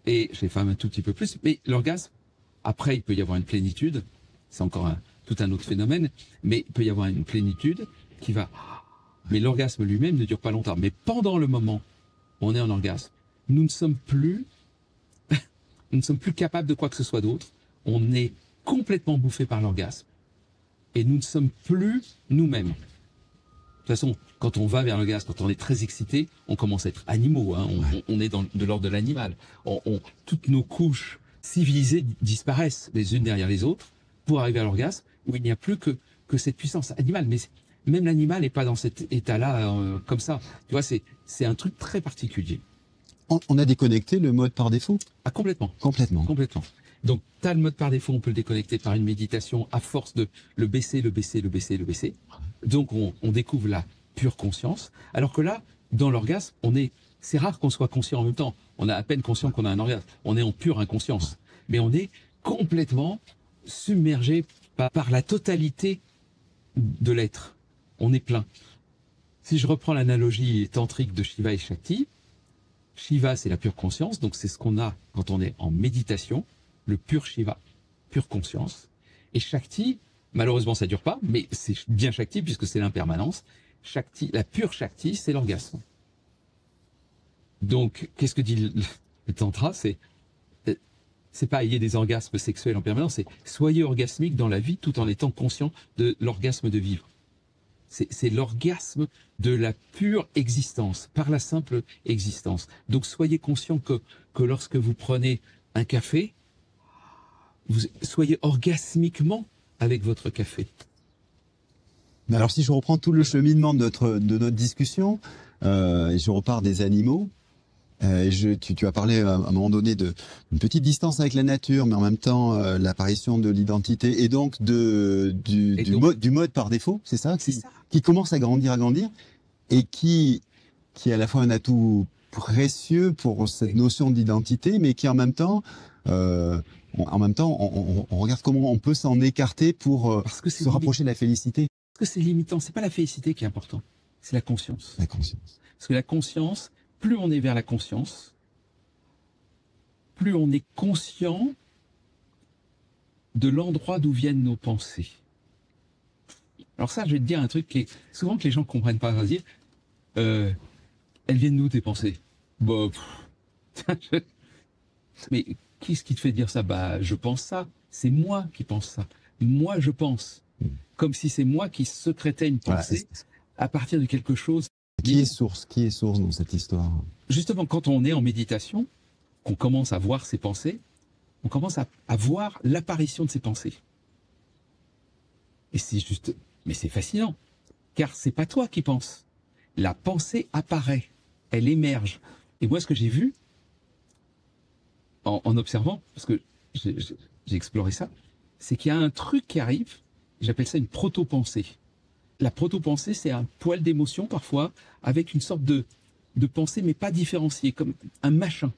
Et chez les femmes, un tout petit peu plus. Mais l'orgasme, après, il peut y avoir une plénitude. C'est encore tout un autre phénomène. Mais il peut y avoir une plénitude qui va... Mais l'orgasme lui-même ne dure pas longtemps. Mais pendant le moment où on est en orgasme, nous ne sommes plus capables de quoi que ce soit d'autre. On est complètement bouffé par l'orgasme. Et nous ne sommes plus nous-mêmes. De toute façon, quand on va vers l'orgasme, quand on est très excité, on commence à être animaux. Hein. On est de l'ordre de l'animal. Toutes nos couches civilisées disparaissent les unes derrière les autres pour arriver à l'orgasme où il n'y a plus que cette puissance animale. Mais même l'animal n'est pas dans cet état-là comme ça. Tu vois, c'est un truc très particulier. On a déconnecté le mode par défaut? Ah, complètement. Complètement. Complètement. Donc, tu as le mode par défaut, on peut le déconnecter par une méditation à force de le baisser. Donc, on découvre la pure conscience. Alors que là, dans l'orgasme, c'est rare qu'on soit conscient en même temps. On a à peine conscient qu'on a un orgasme. On est en pure inconscience. Mais on est complètement submergé par la totalité de l'être. On est plein. Si je reprends l'analogie tantrique de Shiva et Shakti, Shiva, c'est la pure conscience, donc c'est ce qu'on a quand on est en méditation, le pur Shiva, pure conscience. Et Shakti, malheureusement ça dure pas, mais c'est bien Shakti puisque c'est l'impermanence. Shakti, la pure Shakti, c'est l'orgasme. Donc, qu'est-ce que dit le Tantra? C'est c'est pas ayez des orgasmes sexuels en permanence, c'est soyez orgasmique dans la vie tout en étant conscient de l'orgasme de vivre. C'est l'orgasme de la pure existence, par la simple existence. Donc soyez conscient que lorsque vous prenez un café, vous soyez orgasmiquement avec votre café. Mais alors si je reprends tout le cheminement de notre discussion, et je repars des animaux, tu as parlé à un moment donné d'une petite distance avec la nature, mais en même temps l'apparition de l'identité et donc du mode par défaut, c'est ça, qui commence à grandir, et qui est à la fois un atout précieux pour cette notion d'identité, mais qui en même temps, on regarde comment on peut s'en écarter pour se rapprocher de la félicité. Parce que c'est limitant, c'est pas la félicité qui est important, c'est la conscience. La conscience. Parce que la conscience, plus on est vers la conscience, plus on est conscient de l'endroit d'où viennent nos pensées. Alors ça, je vais te dire un truc qui est souvent que les gens comprennent pas. À dire, elles viennent d'où tes pensées? Bah, mais qu'est-ce qui te fait dire ça? Bah, je pense ça. C'est moi qui pense ça. Moi, je pense. Comme si c'est moi qui secrétais une pensée à partir de quelque chose. Qui est source dans cette histoire? Justement, quand on est en méditation, qu'on commence à voir ses pensées, on commence à voir l'apparition de ces pensées. Et c'est juste, mais c'est fascinant, car c'est pas toi qui penses. La pensée apparaît, elle émerge. Et moi, ce que j'ai vu, en observant, parce que j'ai exploré ça, c'est qu'il y a un truc qui arrive, j'appelle ça une proto-pensée. La proto-pensée, c'est un poil d'émotion parfois, avec une sorte de pensée, mais pas différenciée, comme un machin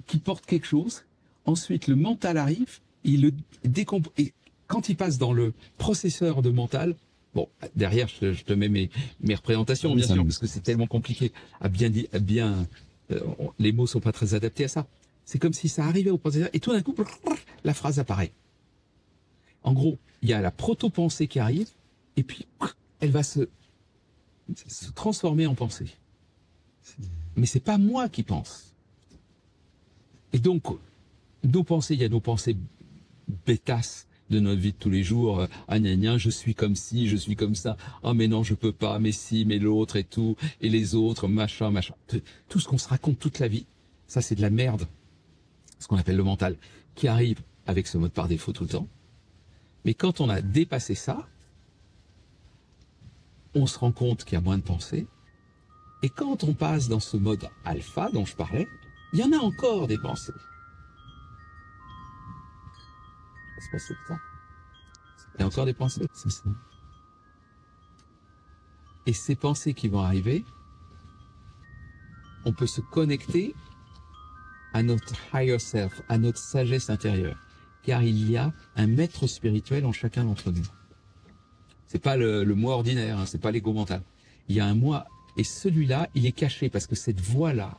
qui porte quelque chose. Ensuite, le mental arrive, il le décompose. Et quand il passe dans le processeur de mental, bon, derrière, je te mets mes représentations, bien sûr, parce que c'est tellement compliqué les mots sont pas très adaptés à ça. C'est comme si ça arrivait au processeur, et tout d'un coup, la phrase apparaît. En gros, il y a la proto-pensée qui arrive, et puis elle va se transformer en pensée. Mais c'est pas moi qui pense. Et donc, nos pensées, il y a nos pensées bêtasses de notre vie de tous les jours. Ah gna gna, je suis comme ci, je suis comme ça. Ah mais non, je peux pas, mais si, mais l'autre et tout, et les autres, machin, machin. Tout ce qu'on se raconte toute la vie, ça c'est de la merde. Ce qu'on appelle le mental, qui arrive avec ce mode par défaut tout le temps. Mais quand on a dépassé ça, on se rend compte qu'il y a moins de pensées. Et quand on passe dans ce mode alpha dont je parlais, il y en a encore des pensées. Ça se passe tout le temps. Il y a encore des pensées. C'est ça. Et ces pensées qui vont arriver, on peut se connecter à notre higher self, à notre sagesse intérieure. Car il y a un maître spirituel en chacun d'entre nous. C'est pas le moi ordinaire, hein, c'est pas l'ego mental. Il y a un moi, et celui-là, il est caché parce que cette voix-là,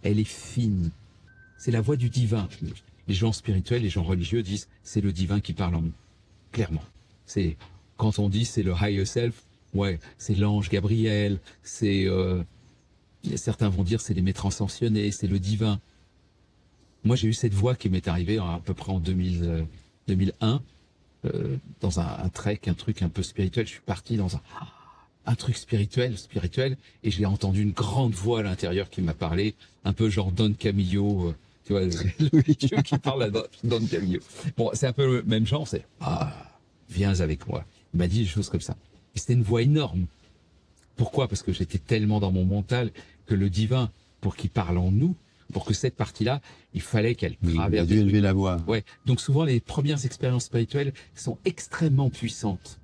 elle est fine. C'est la voix du divin. Les gens spirituels, les gens religieux disent c'est le divin qui parle en nous. Clairement. C'est quand on dit c'est le higher self, ouais, c'est l'ange Gabriel, c'est certains vont dire c'est les maîtres ascensionnés, c'est le divin. Moi, j'ai eu cette voix qui m'est arrivée à peu près en 2001, dans un trek, un truc un peu spirituel. Je suis parti dans un truc spirituel, et j'ai entendu une grande voix à l'intérieur qui m'a parlé, un peu genre Don Camillo, tu vois, le Dieu qui parle à Don Camillo. Bon, c'est un peu le même genre, c'est viens avec moi. Il m'a dit des choses comme ça. Et c'était une voix énorme. Pourquoi? Parce que j'étais tellement dans mon mental que le divin, pour qu'il parle en nous, pour que cette partie-là, il fallait qu'elle traverse. Il a dû élever la voix. Ouais. Donc souvent, les premières expériences spirituelles sont extrêmement puissantes.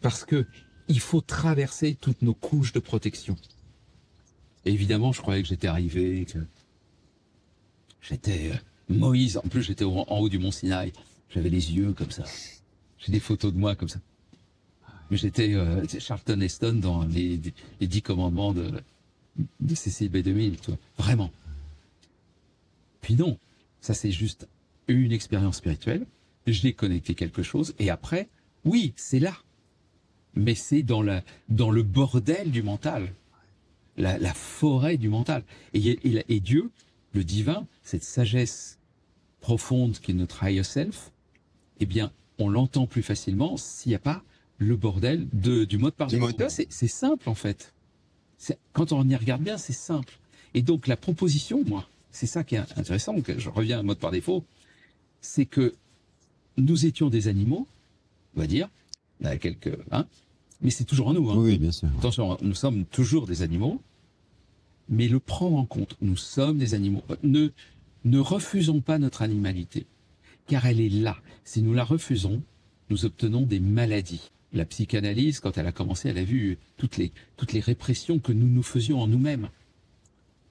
Parce que il faut traverser toutes nos couches de protection. Et évidemment, je croyais que j'étais arrivé, que j'étais Moïse. En plus, j'étais en haut du mont Sinaï. J'avais les yeux comme ça. J'ai des photos de moi comme ça. Mais j'étais Charlton Heston dans les 10 commandements de Cécile B. 2000, tu vois. Vraiment. Puis non, ça c'est juste une expérience spirituelle. J'ai connecté quelque chose et après, oui, c'est là. Mais c'est dans le bordel du mental. La forêt du mental. Et Dieu, le divin, cette sagesse profonde qui est notre higher self, eh bien, on l'entend plus facilement s'il n'y a pas le bordel du mode par défaut. C'est simple, en fait. Quand on y regarde bien, c'est simple. Et donc, la proposition, moi, c'est ça qui est intéressant, que je reviens à mode par défaut, c'est que nous étions des animaux, on va dire, mais c'est toujours en nous. Hein. Oui, bien sûr. Attention, nous sommes toujours des animaux, mais le prendre en compte, nous sommes des animaux. Ne refusons pas notre animalité, car elle est là. Si nous la refusons, nous obtenons des maladies. La psychanalyse, quand elle a commencé, elle a vu toutes les répressions que nous nous faisions en nous-mêmes.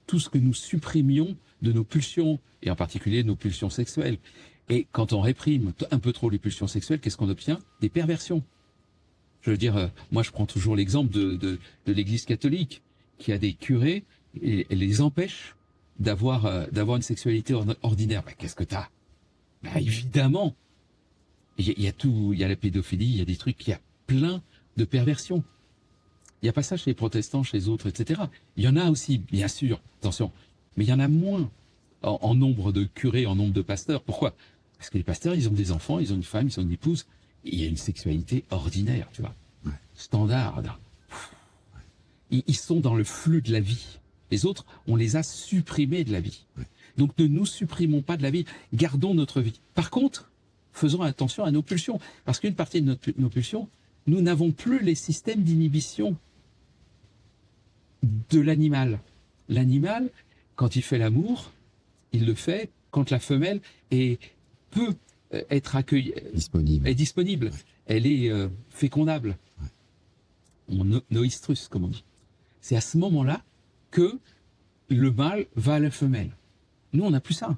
Tout ce que nous supprimions de nos pulsions, et en particulier nos pulsions sexuelles. Et quand on réprime un peu trop les pulsions sexuelles, qu'est-ce qu'on obtient? Des perversions. Je veux dire, moi je prends toujours l'exemple de l'Église catholique, qui a des curés, et elle les empêche d'avoir une sexualité ordinaire. Ben, qu'est-ce que t'as? Ben, évidemment, il y a la pédophilie, il y a des trucs, il y a plein de perversions. Il n'y a pas ça chez les protestants, chez les autres, etc. Il y en a aussi, bien sûr, attention, mais il y en a moins en nombre de curés, en nombre de pasteurs. Pourquoi? Parce que les pasteurs, ils ont des enfants, ils ont une femme, ils ont une épouse, et il y a une sexualité ordinaire, tu vois, standard. Ils sont dans le flux de la vie. Les autres, on les a supprimés de la vie. Donc ne nous supprimons pas de la vie, gardons notre vie. Par contre, faisons attention à nos pulsions, parce qu'une partie de nos pulsions, nous n'avons plus les systèmes d'inhibition de l'animal. L'animal, quand il fait l'amour, il le fait quand la femelle peut être accueillie, est disponible, elle est fécondable. Noestrus, comme on dit. C'est à ce moment-là que le mâle va à la femelle. Nous, on n'a plus ça.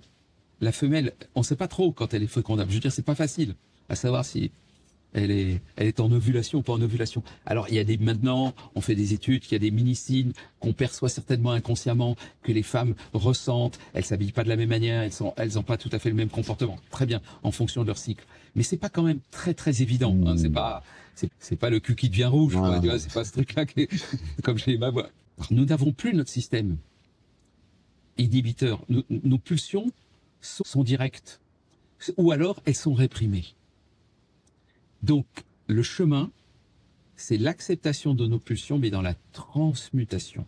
La femelle, on ne sait pas trop quand elle est fécondable. Je veux dire, c'est pas facile à savoir si elle est en ovulation ou pas en ovulation. Alors, maintenant, on fait des études, il y a des mini-signes qu'on perçoit certainement inconsciemment, que les femmes ressentent. Elles s'habillent pas de la même manière, elles ont pas tout à fait le même comportement. Très bien, en fonction de leur cycle. Mais c'est pas quand même très, très évident. Hein. C'est pas le cul qui devient rouge, quoi. Tu vois, c'est pas ce truc-là comme chez ma voix. Nous n'avons plus notre système inhibiteur. Nos pulsions sont directes. Ou alors, elles sont réprimées. Donc, le chemin, c'est l'acceptation de nos pulsions, mais dans la transmutation.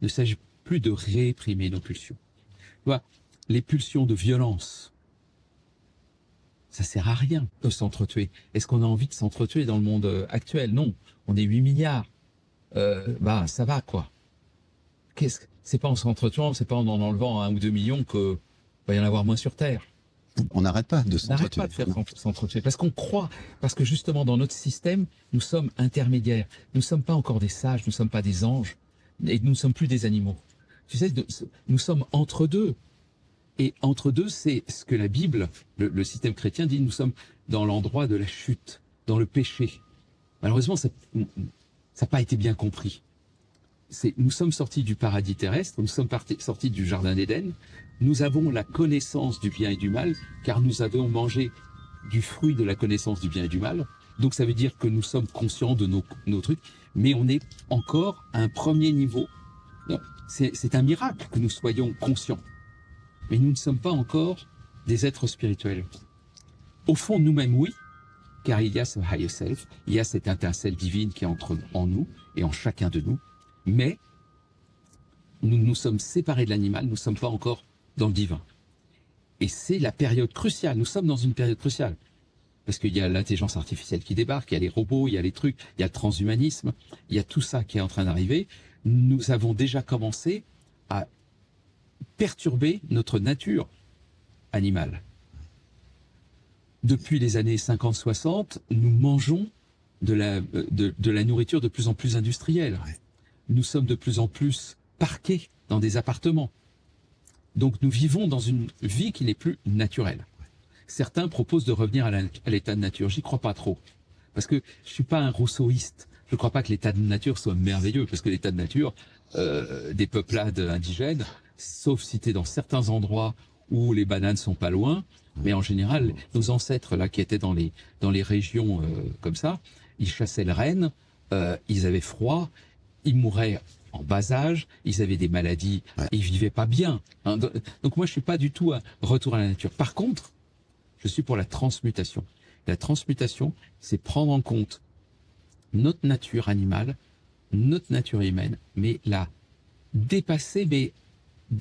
Il ne s'agit plus de réprimer nos pulsions. Tu vois, les pulsions de violence, ça sert à rien de s'entretuer. Est-ce qu'on a envie de s'entretuer dans le monde actuel? Non. On est 8 milliards. Ça va, quoi. C'est pas en s'entretuant, c'est pas en enlevant 1 ou 2 millions que va y en avoir moins sur Terre. On n'arrête pas de s'entretuer. On n'arrête pas de faire s'entretuer. Parce qu'on croit, parce que justement dans notre système, nous sommes intermédiaires. Nous ne sommes pas encore des sages, nous ne sommes pas des anges, et nous ne sommes plus des animaux. Tu sais, nous sommes entre deux. Et entre deux, c'est ce que la Bible, le système chrétien dit, nous sommes dans l'endroit de la chute, dans le péché. Malheureusement, ça n'a pas été bien compris. Nous sommes sortis du paradis terrestre, nous sommes sortis du jardin d'Éden, nous avons la connaissance du bien et du mal, car nous avons mangé du fruit de la connaissance du bien et du mal. Donc ça veut dire que nous sommes conscients de nos trucs, mais on est encore à un premier niveau. C'est un miracle que nous soyons conscients. Mais nous ne sommes pas encore des êtres spirituels. Au fond, nous-mêmes, oui, car il y a ce higher self, il y a cette étincelle divine qui est en nous et en chacun de nous, mais nous nous sommes séparés de l'animal, nous ne sommes pas encore dans le divin. Et c'est la période cruciale, nous sommes dans une période cruciale. Parce qu'il y a l'intelligence artificielle qui débarque, il y a les robots, il y a les trucs, il y a le transhumanisme, il y a tout ça qui est en train d'arriver. Nous avons déjà commencé à perturber notre nature animale. Depuis les années 50-60, nous mangeons de la nourriture de plus en plus industrielle. Nous sommes de plus en plus parqués dans des appartements. Donc nous vivons dans une vie qui n'est plus naturelle. Certains proposent de revenir à l'état de nature. J'y crois pas trop. Parce que je suis pas un rousseauiste. Je ne crois pas que l'état de nature soit merveilleux. Parce que l'état de nature des peuplades indigènes, sauf si tu es dans certains endroits où les bananes sont pas loin, mais en général, nos ancêtres là qui étaient dans les régions comme ça, ils chassaient le renne, ils avaient froid, ils mouraient en bas âge, ils avaient des maladies, ils vivaient pas bien. Hein. Donc moi, je suis pas du tout un retour à la nature. Par contre, je suis pour la transmutation. La transmutation, c'est prendre en compte notre nature animale, notre nature humaine, mais la dépasser, mais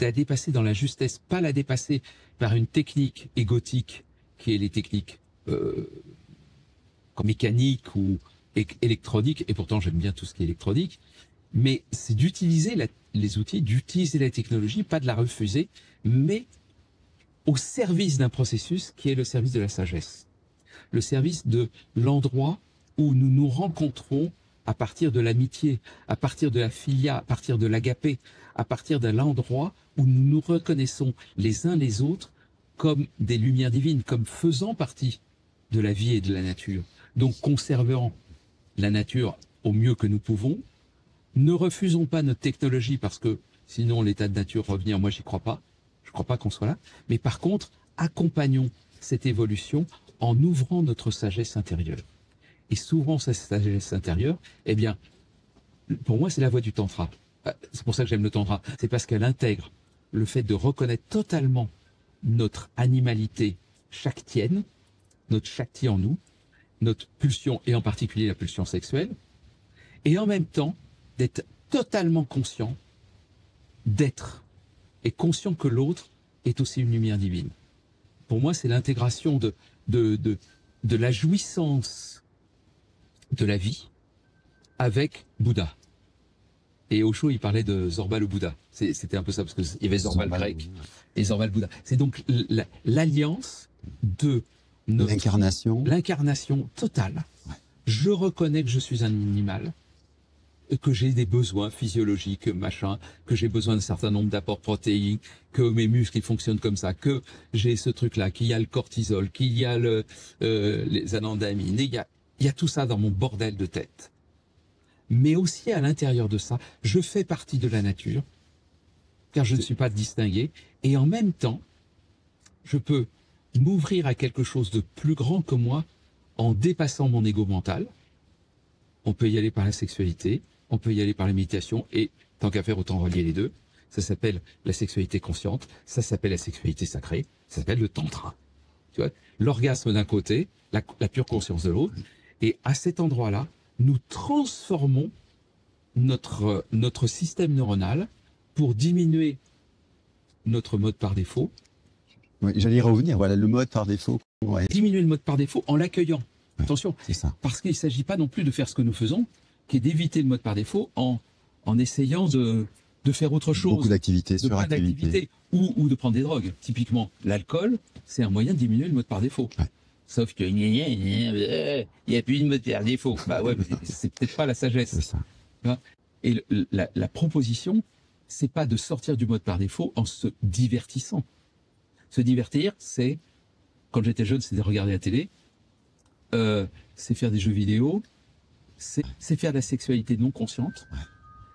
la dépasser dans la justesse, pas la dépasser par une technique égotique qui est les techniques mécaniques ou électroniques, et pourtant j'aime bien tout ce qui est électronique, mais c'est d'utiliser les outils, d'utiliser la technologie, pas de la refuser, mais au service d'un processus qui est le service de la sagesse, le service de l'endroit où nous nous rencontrons à partir de l'amitié, à partir de la philia, à partir de l'agapé, à partir de l'endroit où nous nous reconnaissons les uns les autres comme des lumières divines, comme faisant partie de la vie et de la nature. Donc conservant la nature au mieux que nous pouvons, ne refusons pas notre technologie parce que sinon l'état de nature revenir, moi j'y crois pas, je crois pas qu'on soit là, mais par contre accompagnons cette évolution en ouvrant notre sagesse intérieure. Et s'ouvrant cette sagesse intérieure, eh bien, pour moi c'est la voie du tantra. C'est pour ça que j'aime le tantra, c'est parce qu'elle intègre le fait de reconnaître totalement notre animalité shaktienne, notre shakti en nous, notre pulsion et en particulier la pulsion sexuelle, et en même temps d'être totalement conscient d'être et conscient que l'autre est aussi une lumière divine. Pour moi, c'est l'intégration de la jouissance de la vie avec Bouddha. Et Osho, il parlait de Zorba le Bouddha. C'était un peu ça, parce qu'il y avait Zorba le grec et Zorba le Bouddha. C'est donc l'alliance de l'incarnation totale. Ouais. Je reconnais que je suis un animal, que j'ai des besoins physiologiques, machin, que j'ai besoin d'un certain nombre d'apports protéiques, que mes muscles ils fonctionnent comme ça, que j'ai ce truc-là, qu'il y a le cortisol, qu'il y a les anandamines, il y a tout ça dans mon bordel de tête. Mais aussi à l'intérieur de ça, je fais partie de la nature, car je ne suis pas distingué, et en même temps, je peux m'ouvrir à quelque chose de plus grand que moi en dépassant mon ego mental. On peut y aller par la sexualité, on peut y aller par la méditation, et tant qu'à faire, autant relier les deux. Ça s'appelle la sexualité consciente, ça s'appelle la sexualité sacrée, ça s'appelle le tantra. Tu vois, l'orgasme d'un côté, la pure conscience de l'autre, et à cet endroit-là, nous transformons notre système neuronal pour diminuer notre mode par défaut. Oui, j'allais y revenir, voilà, le mode par défaut. Ouais. Diminuer le mode par défaut en l'accueillant. Ouais, attention, c'est ça. Parce qu'il ne s'agit pas non plus de faire ce que nous faisons, qui est d'éviter le mode par défaut en essayant de faire autre chose. Beaucoup d'activités, suractivités. Ou de prendre des drogues. Typiquement, l'alcool, c'est un moyen de diminuer le mode par défaut. Ouais. Sauf que il n'y a plus de mode par défaut. Bah ouais, c'est peut-être pas la sagesse. C'est ça. Et la proposition, c'est pas de sortir du mode par défaut en se divertissant. Se divertir, c'est, quand j'étais jeune, c'était regarder la télé, c'est faire des jeux vidéo, c'est faire de la sexualité non consciente, ouais.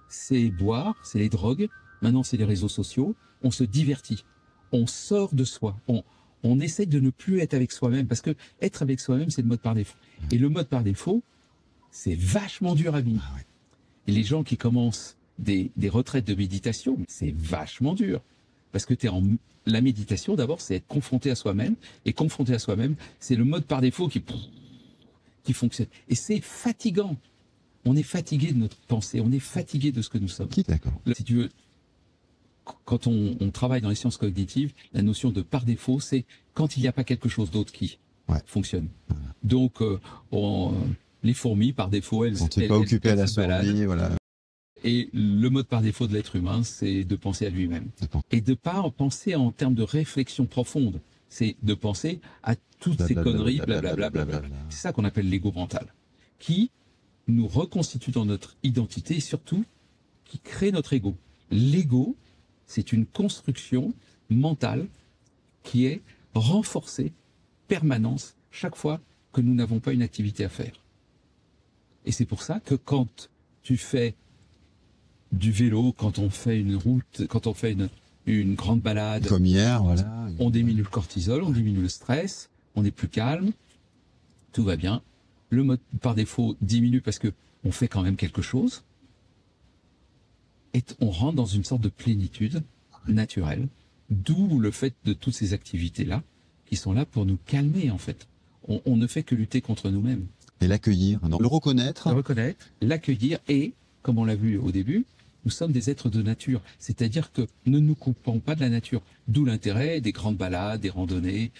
C'est boire, c'est les drogues, maintenant c'est les réseaux sociaux, on se divertit, on sort de soi, on essaie de ne plus être avec soi-même, parce que être avec soi-même, c'est le mode par défaut. Et le mode par défaut, c'est vachement dur à vivre. Ouais. Et les gens qui commencent des retraites de méditation, c'est vachement dur. Parce que la méditation, d'abord, c'est être confronté à soi-même. Et confronté à soi-même, c'est le mode par défaut qui fonctionne. Et c'est fatigant. On est fatigué de notre pensée. On est fatigué de ce que nous sommes. D'accord. Si tu veux, quand on travaille dans les sciences cognitives, la notion de par défaut, c'est quand il n'y a pas quelque chose d'autre qui fonctionne. Donc, les fourmis, par défaut, elles... On n'est pas occupé à la survie, voilà. Et le mode par défaut de l'être humain, c'est de penser à lui-même. Et de pas en penser en termes de réflexion profonde. C'est de penser à toutes ces conneries, blablabla. C'est ça qu'on appelle l'ego mental. Qui nous reconstitue dans notre identité et surtout, qui crée notre ego. L'ego, c'est une construction mentale qui est renforcée, permanence, chaque fois que nous n'avons pas une activité à faire. Et c'est pour ça que quand tu fais du vélo, quand on fait une route, quand on fait une grande balade, comme hier, voilà, on diminue le cortisol, on diminue le stress, on est plus calme, tout va bien. Le mode par défaut diminue parce que on fait quand même quelque chose. Et on rentre dans une sorte de plénitude naturelle, d'où le fait de toutes ces activités-là, qui sont là pour nous calmer, en fait. On ne fait que lutter contre nous-mêmes. Et l'accueillir, donc le reconnaître. Le reconnaître, l'accueillir et, comme on l'a vu au début, nous sommes des êtres de nature. C'est-à-dire que ne nous coupons pas de la nature. D'où l'intérêt des grandes balades, des randonnées,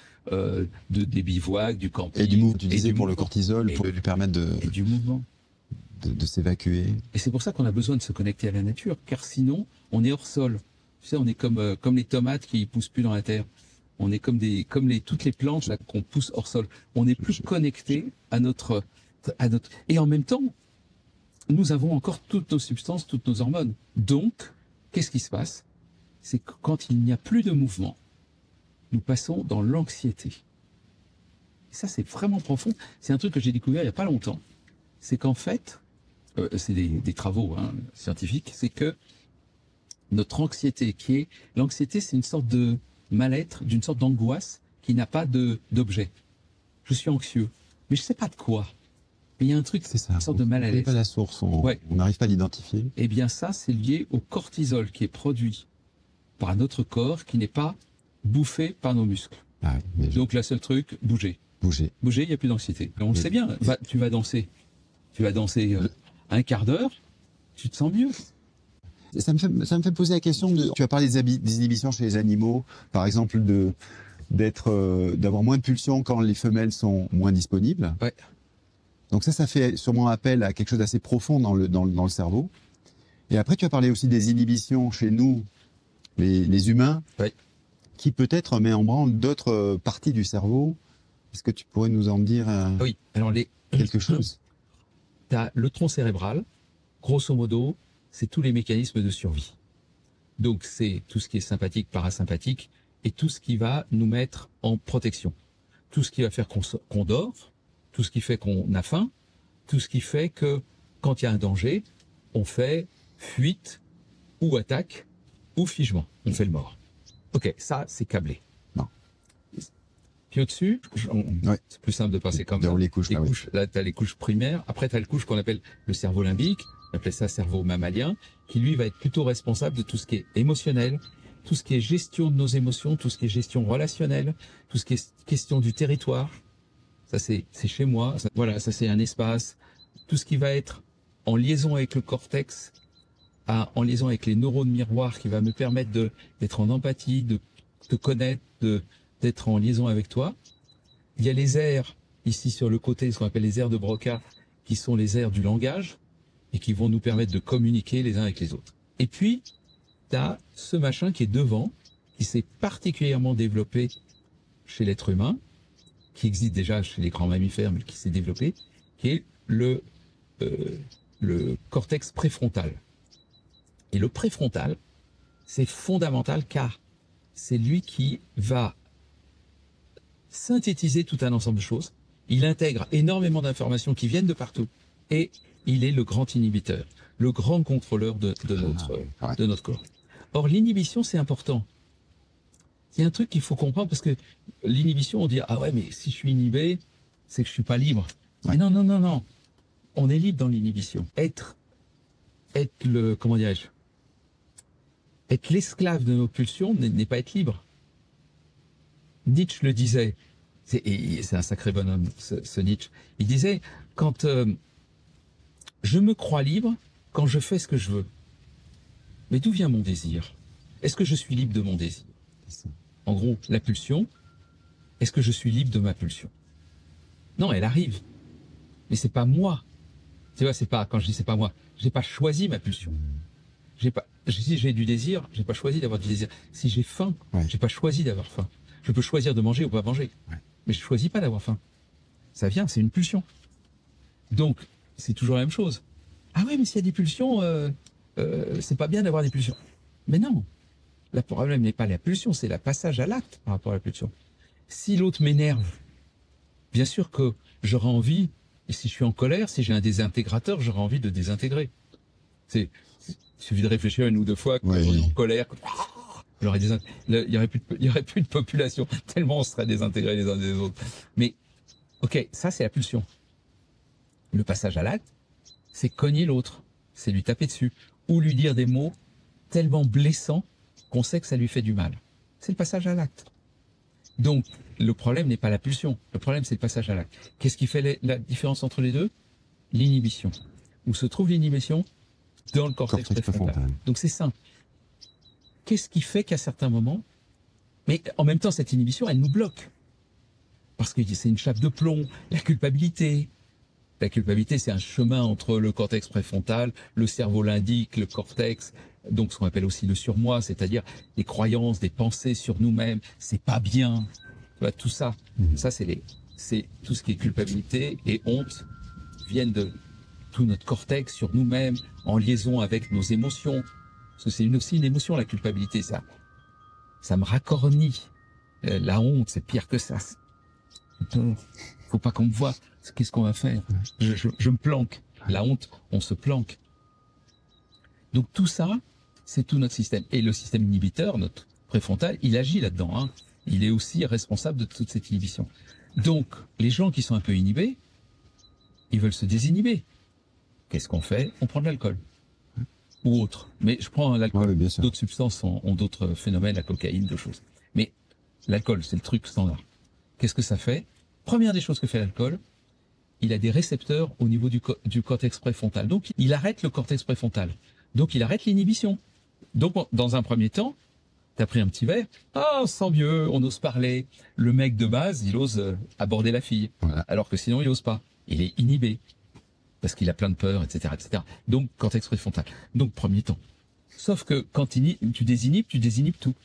des bivouacs, du camping. Et du mouvement, tu disais, pour le cortisol, pour lui permettre et du mouvement. De s'évacuer. Et c'est pour ça qu'on a besoin de se connecter à la nature, car sinon, on est hors sol. Tu sais, on est comme les tomates qui poussent plus dans la terre. On est comme toutes les plantes là qu'on pousse hors sol. On n'est plus connecté à notre. Et en même temps, nous avons encore toutes nos substances, toutes nos hormones. Donc, qu'est-ce qui se passe? C'est que quand il n'y a plus de mouvement, nous passons dans l'anxiété. Et ça, c'est vraiment profond. C'est un truc que j'ai découvert il n'y a pas longtemps. C'est qu'en fait, c'est des travaux scientifiques, c'est que notre anxiété, l'anxiété, c'est une sorte de mal-être, d'une sorte d'angoisse qui n'a pas d'objet. Je suis anxieux, mais je sais pas de quoi. Mais il y a un truc, c'est ça, une sorte de mal à l'aise. On ne connaît pas la source, on n'arrive pas à l'identifier. Eh bien ça, c'est lié au cortisol qui est produit par notre corps, qui n'est pas bouffé par nos muscles. Ah oui, donc la seule truc, bouger. Bouger, il n'y a plus d'anxiété. On le sait bien, tu vas danser. Tu vas danser un quart d'heure, tu te sens mieux. Ça me fait poser la question tu as parlé des inhibitions chez les animaux, par exemple d'avoir moins de pulsions quand les femelles sont moins disponibles. Ouais. Donc ça fait sûrement appel à quelque chose d'assez profond dans le cerveau. Et après, tu as parlé aussi des inhibitions chez nous, les humains, ouais. qui peut-être met en branle d'autres parties du cerveau. Est-ce que tu pourrais nous en dire oui. Alors quelque chose? Tu as le tronc cérébral, grosso modo, c'est tous les mécanismes de survie. Donc c'est tout ce qui est sympathique, parasympathique, et tout ce qui va nous mettre en protection. Tout ce qui va faire qu'on dort, tout ce qui fait qu'on a faim, tout ce qui fait que quand il y a un danger, on fait fuite ou attaque ou figement. On fait le mort. Ok, ça c'est câblé. Non. Puis au-dessus, c'est plus simple de passer comme ça. Les couches, Là, tu as les couches primaires. Après, tu as les couches qu'on appelle le cerveau limbique. On appelle ça cerveau mammalien, qui lui va être plutôt responsable de tout ce qui est émotionnel, tout ce qui est gestion de nos émotions, tout ce qui est gestion relationnelle, tout ce qui est question du territoire. Ça, c'est chez moi. Ça, c'est un espace. Tout ce qui va être en liaison avec le cortex, en liaison avec les neurones miroirs, qui va me permettre d'être en empathie, de te connaître, d'être en liaison avec toi. Il y a les aires, ici sur le côté, ce qu'on appelle les aires de Broca, qui sont les aires du langage, et qui vont nous permettre de communiquer les uns avec les autres. Et puis, tu as ce machin qui est devant, qui s'est particulièrement développé chez l'être humain, qui existe déjà chez les grands mammifères, mais qui s'est développé, qui est le cortex préfrontal. Et le préfrontal, c'est fondamental car c'est lui qui va synthétiser tout un ensemble de choses. Il intègre énormément d'informations qui viennent de partout. Et il est le grand inhibiteur, le grand contrôleur de notre corps. Or, l'inhibition, c'est important. C'est un truc qu'il faut comprendre parce que l'inhibition, on dit « Ah ouais, mais si je suis inhibé, c'est que je suis pas libre. » Mais non, non, non, non. On est libre dans l'inhibition. Être comment dirais-je, être l'esclave de nos pulsions n'est pas être libre. Nietzsche le disait, c'est un sacré bonhomme, ce Nietzsche. Il disait, quand je me crois libre, quand je fais ce que je veux. Mais d'où vient mon désir? Est-ce que je suis libre de mon désir? En gros, la pulsion, est-ce que je suis libre de ma pulsion? Non, elle arrive. Mais c'est pas moi. Tu vois, c'est pas, quand je dis c'est pas moi, j'ai pas choisi ma pulsion. Si j'ai du désir, j'ai pas choisi d'avoir du désir. Si j'ai faim, j'ai pas choisi d'avoir faim. Je peux choisir de manger ou pas manger. Mais je choisis pas d'avoir faim. Ça vient, c'est une pulsion. Donc, c'est toujours la même chose. Ah ouais, mais s'il y a des pulsions, c'est pas bien d'avoir des pulsions. Mais non. Le problème n'est pas la pulsion, c'est le passage à l'acte par rapport à la pulsion. Si l'autre m'énerve, bien sûr que j'aurai envie, et si je suis en colère, si j'ai un désintégrateur, j'aurai envie de désintégrer. Il suffit de réfléchir une ou deux fois quand on est en colère. Il y aurait plus de population, tellement on serait désintégrés les uns des autres. Mais, ok, ça c'est la pulsion. Le passage à l'acte, c'est cogner l'autre, c'est lui taper dessus, ou lui dire des mots tellement blessant qu'on sait que ça lui fait du mal. C'est le passage à l'acte. Donc, le problème n'est pas la pulsion. Le problème, c'est le passage à l'acte. Qu'est-ce qui fait la différence entre les deux? L'inhibition. Où se trouve l'inhibition? Dans le cortex préfrontal. Donc, c'est simple. Qu'est-ce qui fait qu'à certains moments, mais en même temps, cette inhibition, elle nous bloque. Parce que c'est une chape de plomb, la culpabilité. La culpabilité, c'est un chemin entre le cortex préfrontal, le cerveau limbique, le cortex, donc ce qu'on appelle aussi le surmoi, c'est-à-dire des croyances, des pensées sur nous-mêmes, c'est pas bien. Tu vois, tout ça, ça c'est tout ce qui est culpabilité et honte viennent de tout notre cortex sur nous-mêmes, en liaison avec nos émotions. Parce que c'est aussi une émotion, la culpabilité, ça me racornit. La honte, c'est pire que ça. Faut pas qu'on me voie. Qu'est-ce qu'on va faire? Je me planque. La honte, on se planque. Donc tout ça, c'est tout notre système. Et le système inhibiteur, notre préfrontal, il agit là-dedans. Hein. Il est aussi responsable de toute cette inhibition. Donc, les gens qui sont un peu inhibés, ils veulent se désinhiber. Qu'est-ce qu'on fait? On prend de l'alcool. Ou autre. Mais je prends l'alcool. Oui, d'autres substances ont d'autres phénomènes, la cocaïne, d'autres choses. Mais l'alcool, c'est le truc standard. Qu'est-ce que ça fait? Première des choses que fait l'alcool, il a des récepteurs au niveau du cortex préfrontal. Donc, il arrête le cortex préfrontal. Donc, il arrête l'inhibition. Donc, dans un premier temps, t'as pris un petit verre, ah, on se sent mieux, on ose parler. Le mec de base, il ose aborder la fille. Voilà. Alors que sinon, il ose pas. Il est inhibé. Parce qu'il a plein de peur, etc., etc. Donc, cortex préfrontal. Donc, premier temps. Sauf que quand tu désinhibes tout.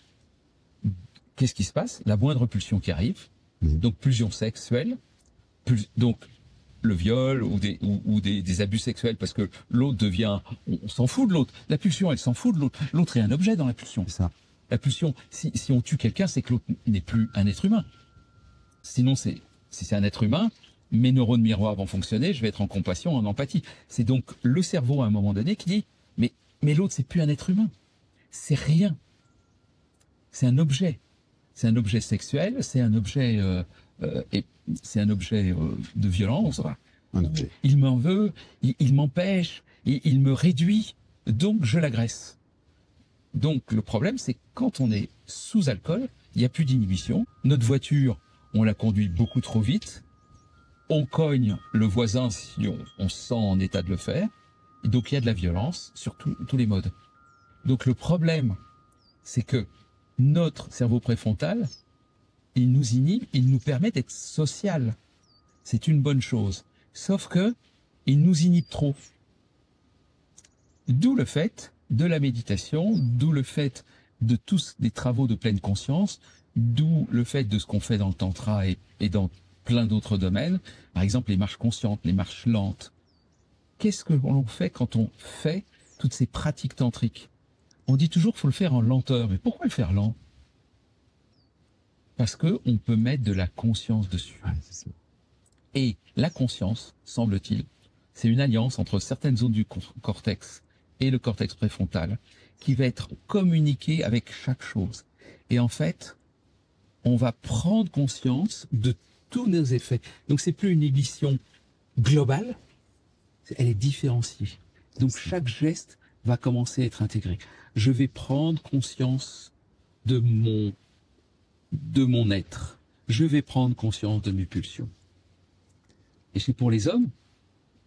Qu'est-ce qui se passe? La moindre pulsion qui arrive, donc pulsion sexuelle, donc le viol ou des abus sexuels, parce que l'autre devient, on s'en fout de l'autre. La pulsion, elle s'en fout de l'autre. L'autre est un objet dans la pulsion. C'est ça. La pulsion, si on tue quelqu'un, c'est que l'autre n'est plus un être humain. Sinon, si c'est un être humain, mes neurones miroirs vont fonctionner, je vais être en compassion, en empathie. C'est donc le cerveau à un moment donné qui dit, mais l'autre, c'est plus un être humain. C'est rien. C'est un objet. C'est un objet sexuel, c'est un objet de violence. Un objet. Il m'en veut, il m'empêche, il me réduit, donc je l'agresse. Donc le problème, c'est quand on est sous alcool, il n'y a plus d'inhibition. Notre voiture, on la conduit beaucoup trop vite. On cogne le voisin si on se sent en état de le faire. Et donc il y a de la violence sur tous les modes. Donc le problème, c'est que notre cerveau préfrontal, il nous inhibe, il nous permet d'être social. C'est une bonne chose. Sauf que il nous inhibe trop. D'où le fait de la méditation, d'où le fait de tous les travaux de pleine conscience, d'où le fait de ce qu'on fait dans le tantra et dans plein d'autres domaines. Par exemple, les marches conscientes, les marches lentes. Qu'est-ce que l'on fait quand on fait toutes ces pratiques tantriques? On dit toujours qu'il faut le faire en lenteur. Mais pourquoi le faire lent? Parce qu'on peut mettre de la conscience dessus. Ouais, c'est ça. Et la conscience, semble-t-il, c'est une alliance entre certaines zones du cortex et le cortex préfrontal qui va être communiquée avec chaque chose. Et en fait, on va prendre conscience de tous nos effets. Donc c'est plus une inhibition globale, elle est différenciée. Donc chaque geste va commencer à être intégré. Je vais prendre conscience de mon être. Je vais prendre conscience de mes pulsions. Et c'est pour les hommes,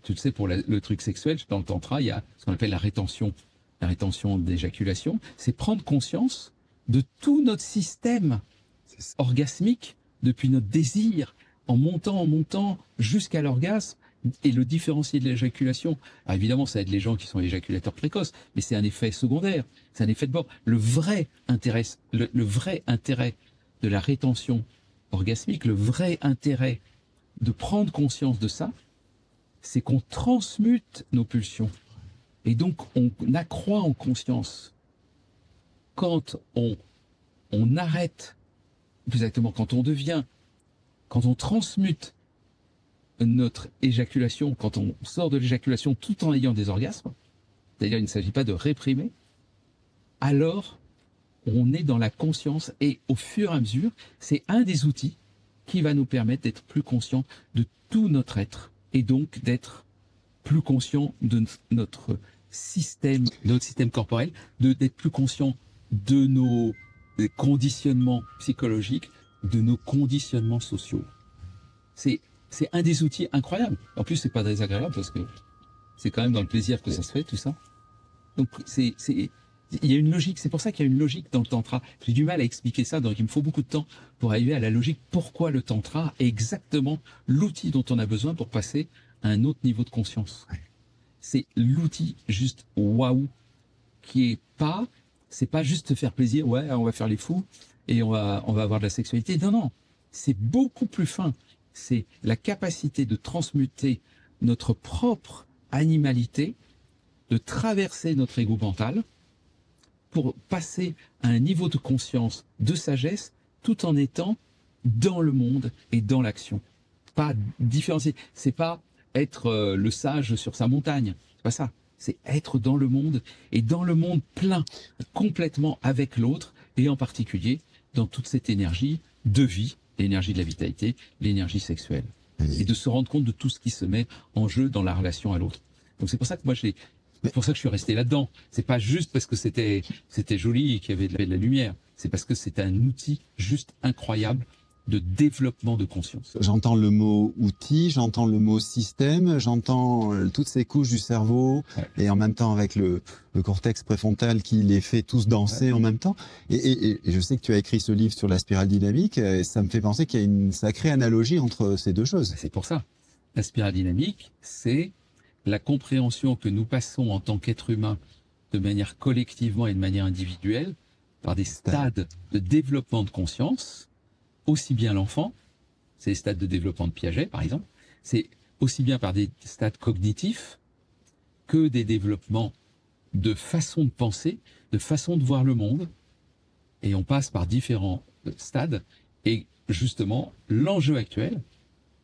tu le sais, pour le truc sexuel, dans le tantra, il y a ce qu'on appelle la rétention d'éjaculation. C'est prendre conscience de tout notre système orgasmique, depuis notre désir, en montant, jusqu'à l'orgasme, et le différencier de l'éjaculation. Alors évidemment, ça aide les gens qui sont éjaculateurs précoces, mais c'est un effet secondaire, c'est un effet de bord. Le vrai intérêt de la rétention orgasmique, le vrai intérêt de prendre conscience de ça, c'est qu'on transmute nos pulsions. Et donc, on accroît en conscience. Quand on arrête, plus exactement, quand on transmute notre éjaculation, quand on sort de l'éjaculation tout en ayant des orgasmes, c'est-à-dire il ne s'agit pas de réprimer, alors on est dans la conscience et au fur et à mesure, c'est un des outils qui va nous permettre d'être plus conscients de tout notre être et donc d'être plus conscients de notre notre système corporel, d'être plus conscient de nos conditionnements psychologiques, de nos conditionnements sociaux. C'est un des outils incroyables. En plus, c'est pas désagréable parce que c'est quand même dans le plaisir que ça se fait, tout ça. Donc, il y a une logique. C'est pour ça qu'il y a une logique dans le tantra. J'ai du mal à expliquer ça, donc il me faut beaucoup de temps pour arriver à la logique. Pourquoi le tantra est exactement l'outil dont on a besoin pour passer à un autre niveau de conscience. C'est l'outil juste waouh c'est pas juste te faire plaisir. Ouais, on va faire les fous et on va avoir de la sexualité. Non, non. C'est beaucoup plus fin. C'est la capacité de transmuter notre propre animalité, de traverser notre ego mental pour passer à un niveau de conscience, de sagesse, tout en étant dans le monde et dans l'action. Pas différencier. C'est pas être le sage sur sa montagne. C'est pas ça. C'est être dans le monde et dans le monde plein, complètement avec l'autre et en particulier dans toute cette énergie de vie, l'énergie de la vitalité, l'énergie sexuelle. Et de se rendre compte de tout ce qui se met en jeu dans la relation à l'autre. Donc c'est pour ça que moi c'est pour ça que je suis resté là-dedans. C'est pas juste parce que c'était joli et qu'il y avait de la lumière. C'est parce que c'est un outil juste incroyable de développement de conscience. J'entends le mot outil, j'entends le mot système, j'entends toutes ces couches du cerveau, et en même temps avec le cortex préfrontal qui les fait tous danser en même temps. Et je sais que tu as écrit ce livre sur la spirale dynamique, et ça me fait penser qu'il y a une sacrée analogie entre ces deux choses. C'est pour ça. La spirale dynamique, c'est la compréhension que nous passons en tant qu'être humain de manière collectivement et de manière individuelle par des stades de développement de conscience. Aussi bien l'enfant, c'est les stades de développement de Piaget, par exemple, c'est aussi bien par des stades cognitifs que des développements de façon de penser, de façon de voir le monde. Et on passe par différents stades. Et justement, l'enjeu actuel,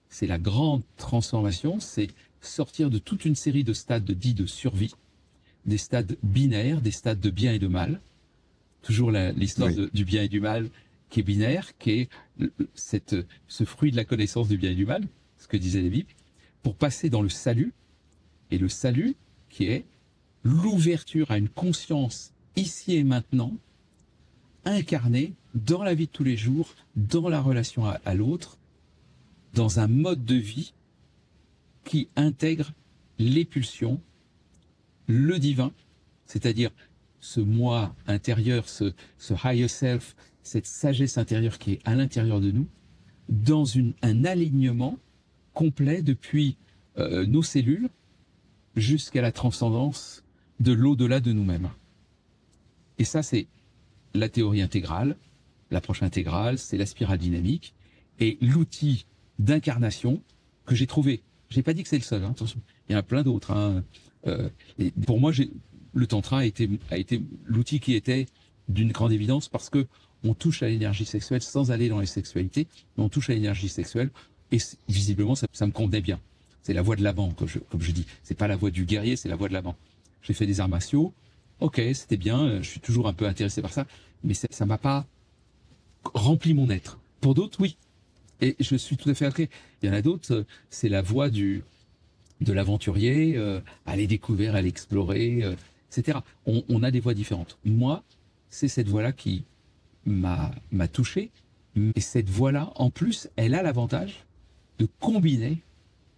c'est la grande transformation, c'est sortir de toute une série de stades dits de survie, des stades binaires, des stades de bien et de mal. Toujours l'histoire du bien et du mal qui est binaire, qui est ce fruit de la connaissance du bien et du mal, ce que disait la Bible, pour passer dans le salut, et le salut qui est l'ouverture à une conscience ici et maintenant, incarnée dans la vie de tous les jours, dans la relation à l'autre, dans un mode de vie qui intègre les pulsions, le divin, c'est-à-dire ce moi intérieur, ce higher self, cette sagesse intérieure qui est à l'intérieur de nous, dans un alignement complet depuis nos cellules jusqu'à la transcendance de l'au-delà de nous-mêmes. Et ça, c'est la théorie intégrale, l'approche intégrale, c'est la spirale dynamique, et l'outil d'incarnation que j'ai trouvé. J'ai pas dit que c'est le seul, hein, attention, il y en a plein d'autres. Hein. Et pour moi, le tantra a été l'outil qui était d'une grande évidence parce que on touche à l'énergie sexuelle sans aller dans les sexualités, mais on touche à l'énergie sexuelle et visiblement ça me convenait bien. C'est la voie de l'avant, comme je dis. C'est pas la voie du guerrier, c'est la voie de l'avant. J'ai fait des arts martiaux, ok, c'était bien, je suis toujours un peu intéressé par ça, mais ça m'a pas rempli mon être. Pour d'autres, oui. Et je suis tout à fait d'accord. Il y en a d'autres, c'est la voie de l'aventurier, aller découvrir, aller explorer, etc. On a des voies différentes. Moi, c'est cette voie-là qui m'a touché. Et cette voie-là, en plus, elle a l'avantage de combiner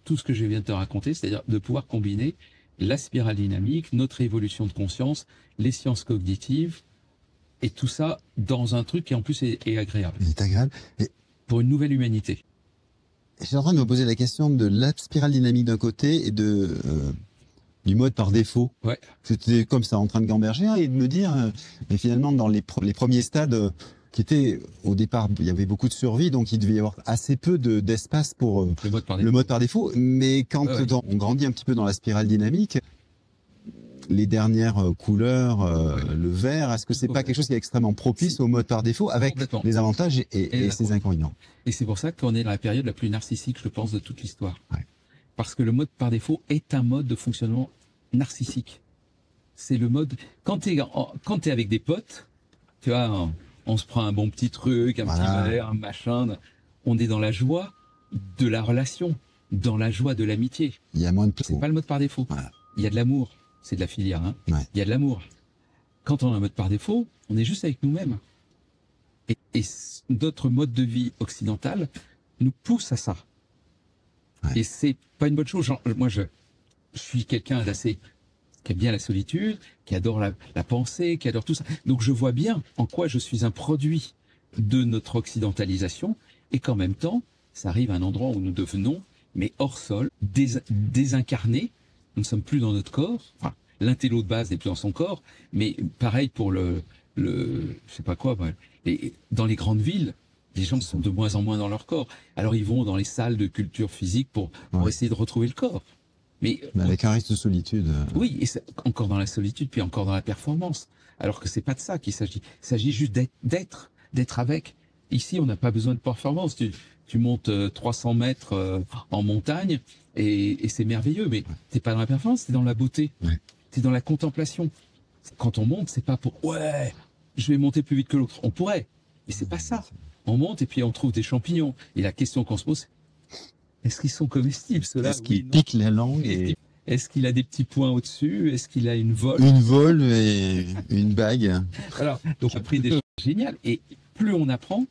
tout ce que je viens de te raconter, c'est-à-dire de pouvoir combiner la spirale dynamique, notre évolution de conscience, les sciences cognitives, et tout ça dans un truc qui en plus est agréable. C'est agréable. Et pour une nouvelle humanité. Je suis en train de me poser la question de la spirale dynamique d'un côté et du mode par défaut. Ouais. J'étais comme ça en train de gamberger et de me dire, mais finalement dans les premiers stades qui étaient au départ, il y avait beaucoup de survie, donc il devait y avoir assez peu d'espace pour le mode par défaut. Mais quand on grandit un petit peu dans la spirale dynamique, les dernières couleurs, le vert, est-ce que c'est pas quelque chose qui est extrêmement propice au mode par défaut avec les avantages et ses inconvénients? Et c'est pour ça qu'on est dans la période la plus narcissique, je pense, de toute l'histoire. Ouais. Parce que le mode par défaut est un mode de fonctionnement narcissique. C'est le mode, quand t'es avec des potes, tu vois, on se prend un bon petit truc, un petit verre, un machin, on est dans la joie de la relation, dans la joie de l'amitié. Il y a moins de C'est pas le mode par défaut. Voilà. Il y a de l'amour. c'est de la filia, hein. Ouais. Il y a de l'amour. Quand on est en mode par défaut, on est juste avec nous-mêmes. Et notre mode de vie occidental nous pousse à ça. Ouais. Et c'est pas une bonne chose. Genre, moi, je suis quelqu'un d'assez qui aime bien la solitude, qui adore la pensée, qui adore tout ça. Donc je vois bien en quoi je suis un produit de notre occidentalisation et qu'en même temps, ça arrive à un endroit où nous devenons, mais hors sol, désincarnés. Nous ne sommes plus dans notre corps. Enfin, l'intello de base n'est plus dans son corps, mais pareil pour je sais pas quoi. Dans les grandes villes, les gens sont de moins en moins dans leur corps. Alors ils vont dans les salles de culture physique pour essayer de retrouver le corre. Mais avec un risque de solitude. Oui, et encore dans la solitude, puis encore dans la performance. Alors que c'est pas de ça qu'il s'agit. Il s'agit juste d'être avec. Ici, on n'a pas besoin de performance. Tu montes 300 mètres en montagne et c'est merveilleux, mais t'es pas dans la performance, t'es dans la beauté. Ouais. T'es dans la contemplation. Quand on monte, c'est pas pour je vais monter plus vite que l'autre. On pourrait, mais c'est pas ça. On monte et puis on trouve des champignons. Et la question qu'on se pose, est-ce qu'ils sont comestibles ceux-là? Est-ce qu'ils piquent la langue Est-ce qu'il a des petits points au-dessus? Est-ce qu'il a une vole? Une vole et une bague. Alors, donc on a pris des choses géniales. Et plus on apprend,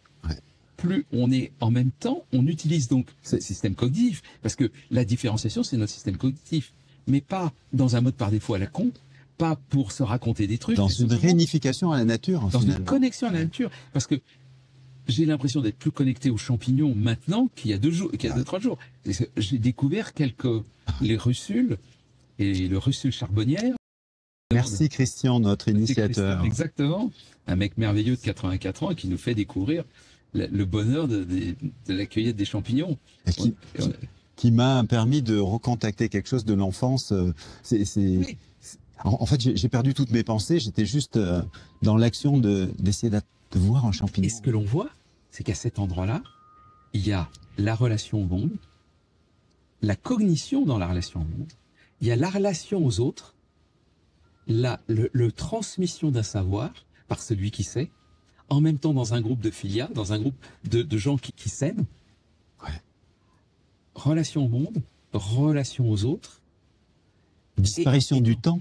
plus on est en même temps, on utilise donc ce système cognitif. Parce que la différenciation, c'est notre système cognitif. Mais pas dans un mode par défaut à la con, pas pour se raconter des trucs. Dans une réunification à la nature. Dans une connexion à la nature. Parce que j'ai l'impression d'être plus connecté aux champignons maintenant qu'il y a 2-3 jours. J'ai découvert les russules et le russule charbonnière. Merci Christian, notre initiateur. Exactement. Un mec merveilleux de 84 ans qui nous fait découvrir le bonheur de la cueillette des champignons. Qui m'a permis de recontacter quelque chose de l'enfance. Oui. En fait, j'ai perdu toutes mes pensées. J'étais juste dans l'action d'essayer de voir un champignon. Et ce que l'on voit, c'est qu'à cet endroit-là, il y a la relation au monde, la cognition dans la relation au monde, il y a la relation aux autres, le transmission d'un savoir par celui qui sait, en même temps dans un groupe de filia, dans un groupe de gens qui s'aiment. Ouais. Relation au monde, relation aux autres. Disparition du temps.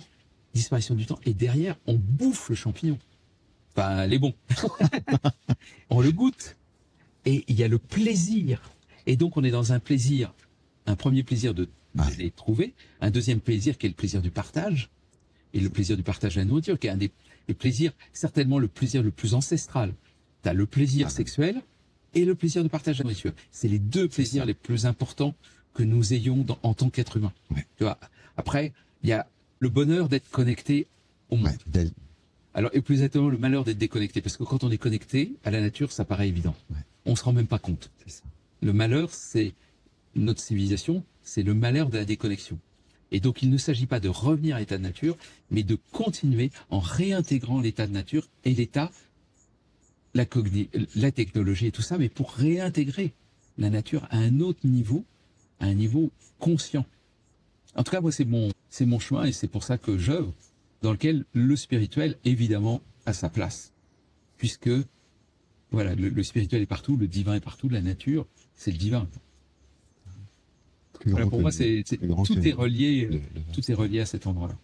Disparition du temps. Et derrière, on bouffe le champignon. Enfin, les bons. On le goûte. Et il y a le plaisir. Et donc, on est dans un plaisir, un premier plaisir de les trouver, un deuxième plaisir qui est le plaisir du partage, et le plaisir du partage de la nourriture, qui est un des plaisirs, certainement le plaisir le plus ancestral. Tu as le plaisir sexuel et le plaisir de partage de la nourriture. C'est les deux plaisirs les plus importants que nous ayons en tant qu'être humain. Ouais. Tu vois. Après, il y a le bonheur d'être connecté au monde. Ouais. Alors, et plus exactement, le malheur d'être déconnecté. Parce que quand on est connecté à la nature, ça paraît évident. Ouais. On se rend même pas compte. C'est ça. Le malheur, c'est notre civilisation, c'est le malheur de la déconnexion. Et donc, il ne s'agit pas de revenir à l'état de nature, mais de continuer en réintégrant l'état de nature et l'état, la technologie et tout ça, mais pour réintégrer la nature à un autre niveau, à un niveau conscient. En tout cas, moi, c'est mon chemin et c'est pour ça que j'œuvre, dans lequel le spirituel, évidemment, a sa place. Puisque, voilà, le spirituel est partout, le divin est partout, la nature, c'est le divin. Voilà, pour moi, tout est relié à cet endroit-là.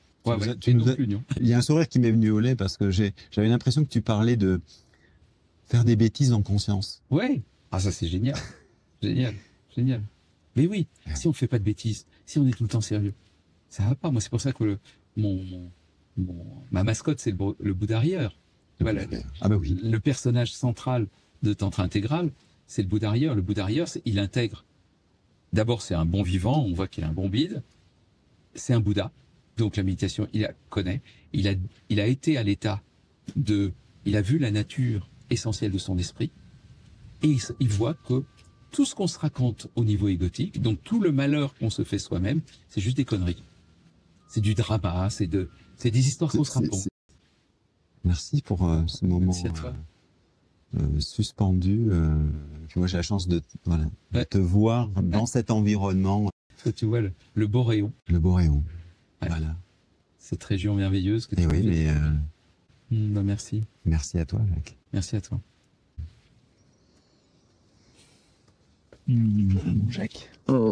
Il y a un sourire qui m'est venu au lait parce que j'avais l'impression que tu parlais de faire des bêtises en conscience. Ouais. Ah, ça, c'est génial. Génial. Mais oui, si on ne fait pas de bêtises, si on est tout le temps sérieux, ça va pas. Moi, c'est pour ça que ma mascotte, c'est le Bouddha rieur. Voilà. Ah bah oui. Le personnage central de Tantra Intégral, c'est le Bouddha rieur. Le Bouddha rieur, il intègre. D'abord, c'est un bon vivant, on voit qu'il a un bon bide. C'est un Bouddha, donc la méditation, il la connaît. Il a été à l'état il a vu la nature essentielle de son esprit, et il voit que tout ce qu'on se raconte au niveau égotique, donc tout le malheur qu'on se fait soi-même, c'est juste des conneries. C'est du drama, c'est des histoires qu'on se raconte. Merci pour ce moment. Merci à toi. Suspendu. Moi, j'ai la chance de te voir dans cet environnement. Tu vois le beau rayon. Le beau rayon. Ouais. Voilà. Cette région merveilleuse que tu oui, mais merci. Merci à toi, Jacques. Merci à toi. Jacques. Oh.